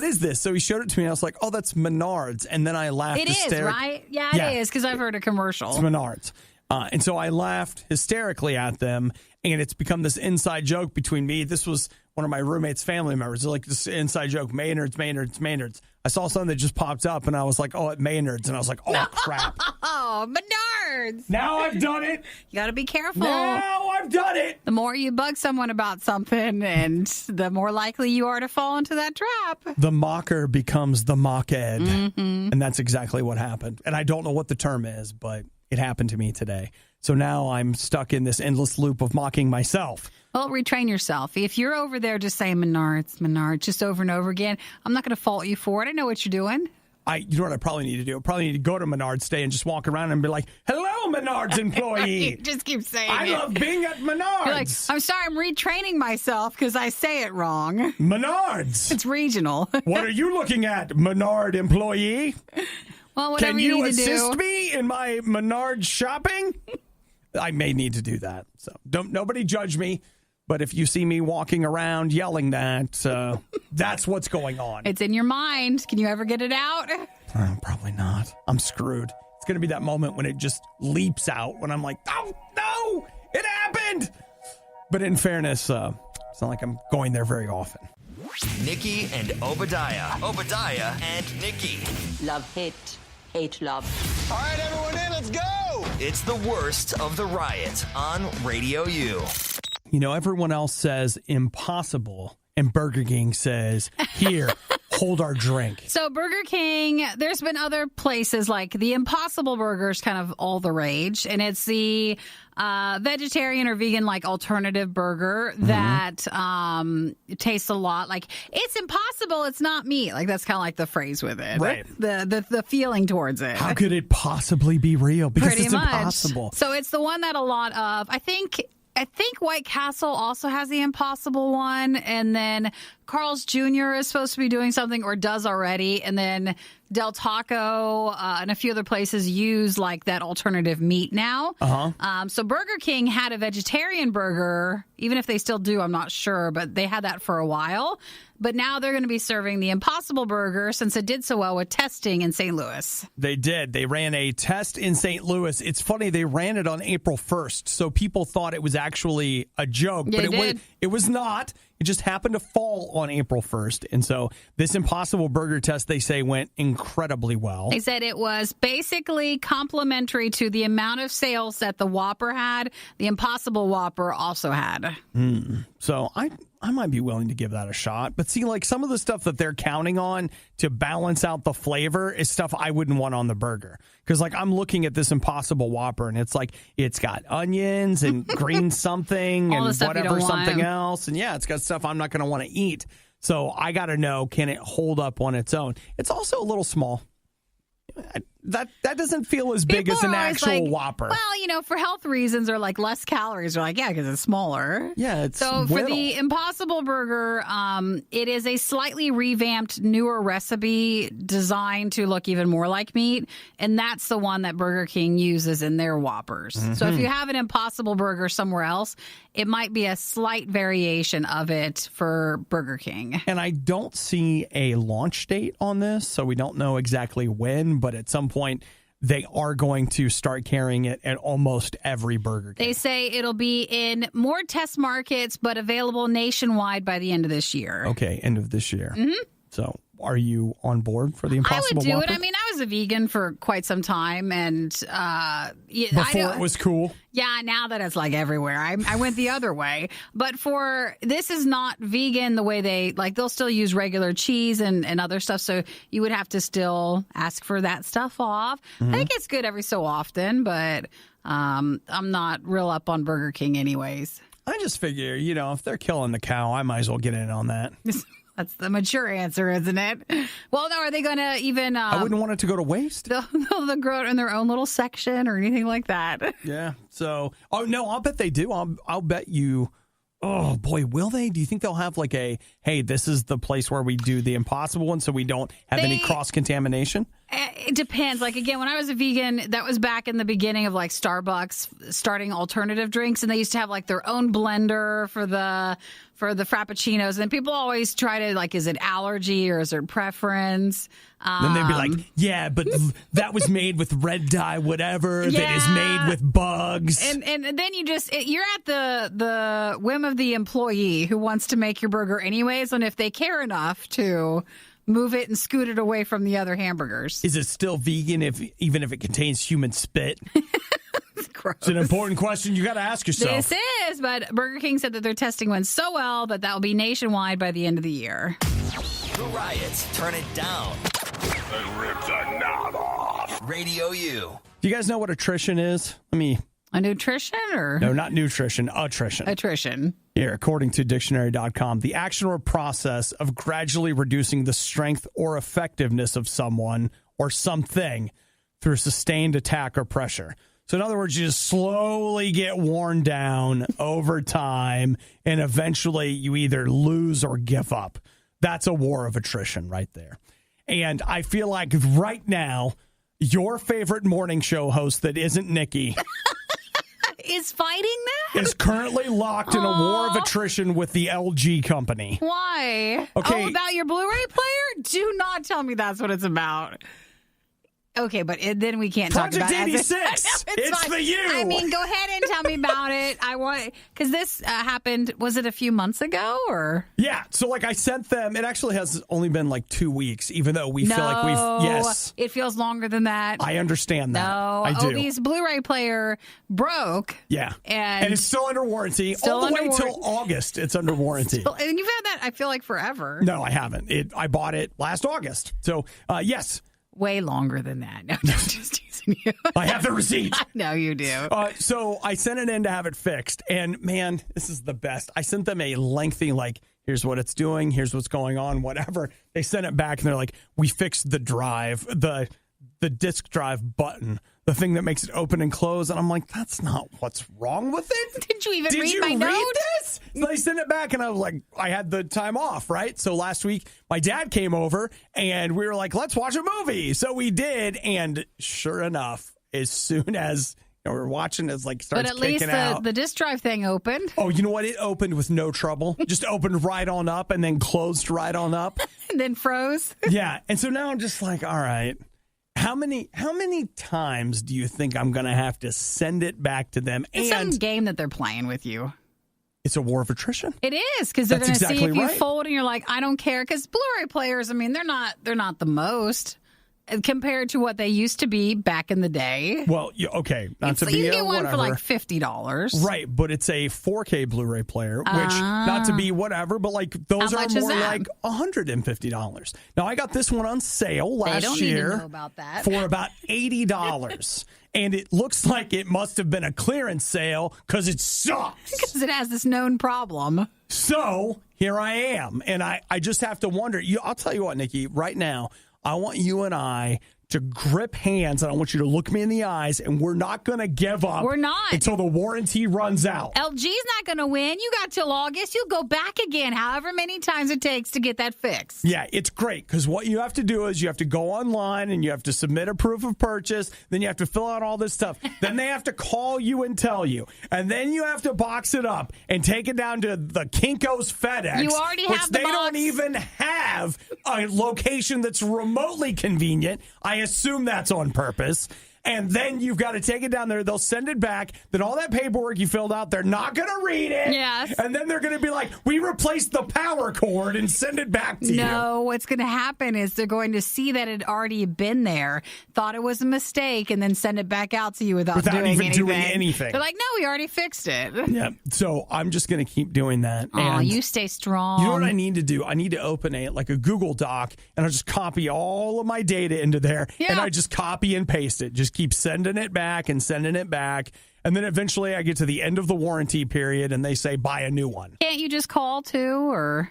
is this? So he showed it to me, and I was like, oh, that's Menards. And then I laughed hysterically. It is, right? Yeah, it is, because I've heard a commercial. It's Menards. And so I laughed hysterically at them, and it's become this inside joke between me. This was one of my roommate's family members. They're like, this inside joke, Maynard's. I saw something that just popped up, and I was like, oh, at Maynard's. And I was like, oh, crap. Oh, Menards. Now I've done it. You got to be careful. Now I've done it. The more you bug someone about something, and the more likely you are to fall into that trap. The mocker becomes the mocked. Mm-hmm. And that's exactly what happened. And I don't know what the term is, but it happened to me today. So now I'm stuck in this endless loop of mocking myself. Well, retrain yourself. If you're over there just saying Menards, just over and over again, I'm not going to fault you for it. I know what you're doing. You know what I probably need to do? I probably need to go to Menards today and just walk around and be like, hello, Menards employee. Just keep saying I love being at Menards. You're like, I'm sorry, I'm retraining myself because I say it wrong. Menards. It's regional. What are you looking at, Menard employee? Well, whatever Can you need to assist do. me in my Menards shopping? I may need to do that. So nobody judge me. But if you see me walking around yelling that, that's what's going on. It's in your mind. Can you ever get it out? Probably not. I'm screwed. It's going to be that moment when it just leaps out when I'm like, oh, no, it happened. But in fairness, it's not like I'm going there very often. Nikki and Obadiah. Obadiah and Nikki. Love, hate, hate, love. All right, everyone in, let's go. It's the worst of the riot on Radio U. You know, everyone else says impossible, and Burger King says, here, hold our drink. So Burger King, there's been other places like the Impossible Burger is kind of all the rage, and it's the vegetarian or vegan like alternative burger that tastes a lot like it's impossible, it's not meat. Like that's kind of like the phrase with it, right? The feeling towards it. How could it possibly be real? Because Pretty it's much. impossible. So it's the one that a lot of I think White Castle also has the Impossible one, and then Carl's Jr. is supposed to be doing something or does already, and then Del Taco and a few other places use like that alternative meat now. So Burger King had a vegetarian burger, even if they still do, I'm not sure, but they had that for a while. But now they're going to be serving the Impossible Burger since it did so well with testing in St. Louis. They did. They ran a test in St. Louis. It's funny, they ran it on April 1st, so people thought it was actually a joke. Yeah, but it was not. It just happened to fall on April 1st. And so this Impossible Burger test, they say, went incredibly well. They said it was basically complementary to the amount of sales that the Whopper had. The Impossible Whopper also had. So I might be willing to give that a shot. But see, like some of the stuff that they're counting on to balance out the flavor is stuff I wouldn't want on the burger. Because like I'm looking at this Impossible Whopper and it's like it's got onions and green something and whatever something else. And yeah, it's got stuff I'm not going to want to eat. So I got to know, can it hold up on its own? It's also a little small. That doesn't feel as big as an actual Whopper. Well, you know, for health reasons or like less calories, they're like, yeah, because it's smaller. Yeah, it's so for the Impossible Burger, it is a slightly revamped, newer recipe designed to look even more like meat, and that's the one that Burger King uses in their Whoppers. So if you have an Impossible Burger somewhere else, it might be a slight variation of it for Burger King. And I don't see a launch date on this, so we don't know exactly when, but at some point they are going to start carrying it at almost every Burger King. They say it'll be in more test markets, but available nationwide by the end of this year. Okay, end of this year. So are you on board for the Impossible Whopper? I would do Whopper? it. I mean, I was a vegan for quite some time, and before it was cool. Yeah, now that it's like everywhere, I went the other way. But this is not vegan the way they'll still use regular cheese and other stuff. So you would have to still ask for that stuff off. I think it's good every so often, but I'm not real up on Burger King anyways. I just figure, if they're killing the cow, I might as well get in on that. That's the mature answer, isn't it? Well, no, are they going to even... I wouldn't want it to go to waste. They'll grow it in their own little section or anything like that. Yeah. So, I'll bet they do. I'll bet you... Oh, boy, will they? Do you think they'll have like hey, this is the place where we do the Impossible one so we don't have any cross-contamination? It depends. Like, again, when I was a vegan, that was back in the beginning of like Starbucks starting alternative drinks, and they used to have like their own blender for the Frappuccinos. And people always try to like, is it allergy or is it preference? Then they'd be like, yeah, but that was made with red dye, whatever, that is made with bugs. And then you're at the whim of the employee who wants to make your burger anyways, and if they care enough to move it and scoot it away from the other hamburgers. Is it still vegan even if it contains human spit? Gross. It's an important question you got to ask yourself. This is, but Burger King said that their testing went so well that will be nationwide by the end of the year. The Riot, turn it down. And rip the knob off. Radio U. Do you guys know what attrition is? A nutrition or? No, not nutrition. Attrition. Attrition. Here, according to dictionary.com, the action or process of gradually reducing the strength or effectiveness of someone or something through sustained attack or pressure. So in other words, you just slowly get worn down over time, and eventually you either lose or give up. That's a war of attrition right there. And I feel like right now, your favorite morning show host that isn't Nikki is fighting that? Is currently locked in a war of attrition with the LG company. Why? Okay. Oh, about your Blu-ray player? Do not tell me that's what it's about. Okay, but then we can't Project talk about 86. It's fine. the you. I mean, go ahead and tell me about it. I want, because this happened, was it a few months ago or? Yeah. So like I sent them, it actually has only been like 2 weeks, even though we feel like yes. It feels longer than that. I understand that. No. I do. Obi's Blu-ray player broke. Yeah. And it's still under warranty. Still all the way till August, it's under warranty. And you've had that, I feel like, forever. No, I haven't. I bought it last August. So, yes. Way longer than that. No, I'm just teasing you. I have the receipt. I know you do. So I sent it in to have it fixed. And man, this is the best. I sent them a lengthy, like, here's what it's doing. Here's what's going on, whatever. They sent it back and they're like, we fixed the drive, the disk drive button, the thing that makes it open and close. And I'm like, that's not what's wrong with it. Did you even read my note? This? So they sent it back and I was like, I had the time off, right? So last week, my dad came over and we were like, let's watch a movie. So we did. And sure enough, as soon as we're watching, it's like starts kicking out. But at least the disk drive thing opened. Oh, you know what? It opened with no trouble. Just opened right on up and then closed right on up. And then froze. Yeah. And so now I'm just like, all right. How many times do you think I'm going to have to send it back to them? It's some game that they're playing with you. It's a war of attrition. It is, because they're going to see if you right. fold and you're like, I don't care. Because Blu-ray players, I mean, they're not the most compared to what they used to be back in the day. Well, okay, not to be you can get one whatever. for like $50, right? But it's a 4K Blu-ray player, which not to be whatever, but like those are more like $150. Now I got this one on sale last year need to know about that. for about $80. And it looks like it must have been a clearance sale because it sucks. Because it has this known problem. So here I am. And I just have to wonder. I'll tell you what, Nikki, right now, I want you and I to grip hands, and I want you to look me in the eyes, and we're not going to give up. We're not. Until the warranty runs out. LG's not going to win. You got till August. You'll go back again, however many times it takes to get that fixed. Yeah, it's great, because what you have to do is you have to go online, and you have to submit a proof of purchase. Then you have to fill out all this stuff. Then they have to call you and tell you. And then you have to box it up and take it down to the Kinko's FedEx. You already have the they box. don't even have a location that's remotely convenient. I assume that's on purpose. And then you've got to take it down there. They'll send it back. Then all that paperwork you filled out, they're not going to read it. Yes. And then they're going to be like, we replaced the power cord and send it back to you. No, what's going to happen is they're going to see that it already been there, thought it was a mistake, and then send it back out to you without doing anything. They're like, no, we already fixed it. Yeah. So I'm just going to keep doing that. Oh, you stay strong. You know what I need to do? I need to open a Google Doc, and I'll just copy all of my data into there, and I just copy and paste it. Just keep sending it back and sending it back. And then eventually I get to the end of the warranty period and they say, buy a new one. Can't you just call too? Or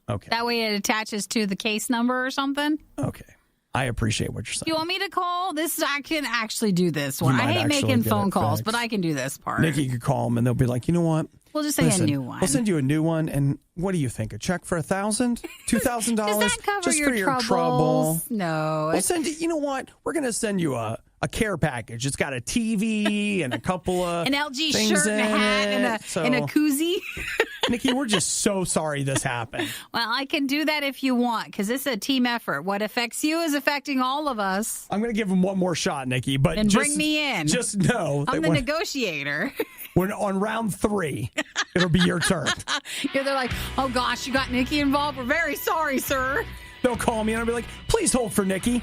okay, that way it attaches to the case number or something? Okay. I appreciate what you're saying. You want me to call? I can actually do this one. I hate making phone calls, but I can do this part. Nikki could call them and they'll be like, you know what? We'll just say a new one. We'll send you a new one. And what do you think? A check for $1,000? $2,000? Does that cover just your for your trouble? No. We'll send you, you know what? We're going to send you a care package. It's got a TV and a couple of an LG things shirt and a hat and a koozie. Nikki, we're just so sorry this happened. Well, I can do that if you want, because it's a team effort. What affects you is affecting all of us. I'm going to give him one more shot, Nikki. But and bring me in. Just know I'm the negotiator. When on round 3, it'll be your turn. Yeah, they're like, oh, gosh, you got Nikki involved. We're very sorry, sir. They'll call me and I'll be like, please hold for Nikki.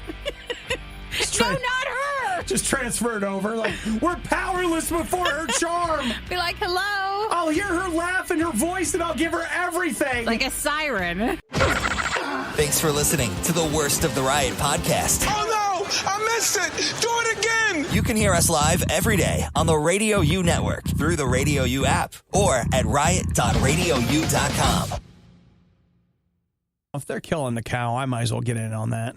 No, not her. Just transfer it over. Like, we're powerless before her charm. Be like, hello. I'll hear her laugh in her voice and I'll give her everything. Like a siren. Thanks for listening to the Worst of the Riot podcast. Oh, no! I missed it. Do it again. You can hear us live every day on the RadioU network through the RadioU app or at riot.radiou.com. If they're killing the cow, I might as well get in on that.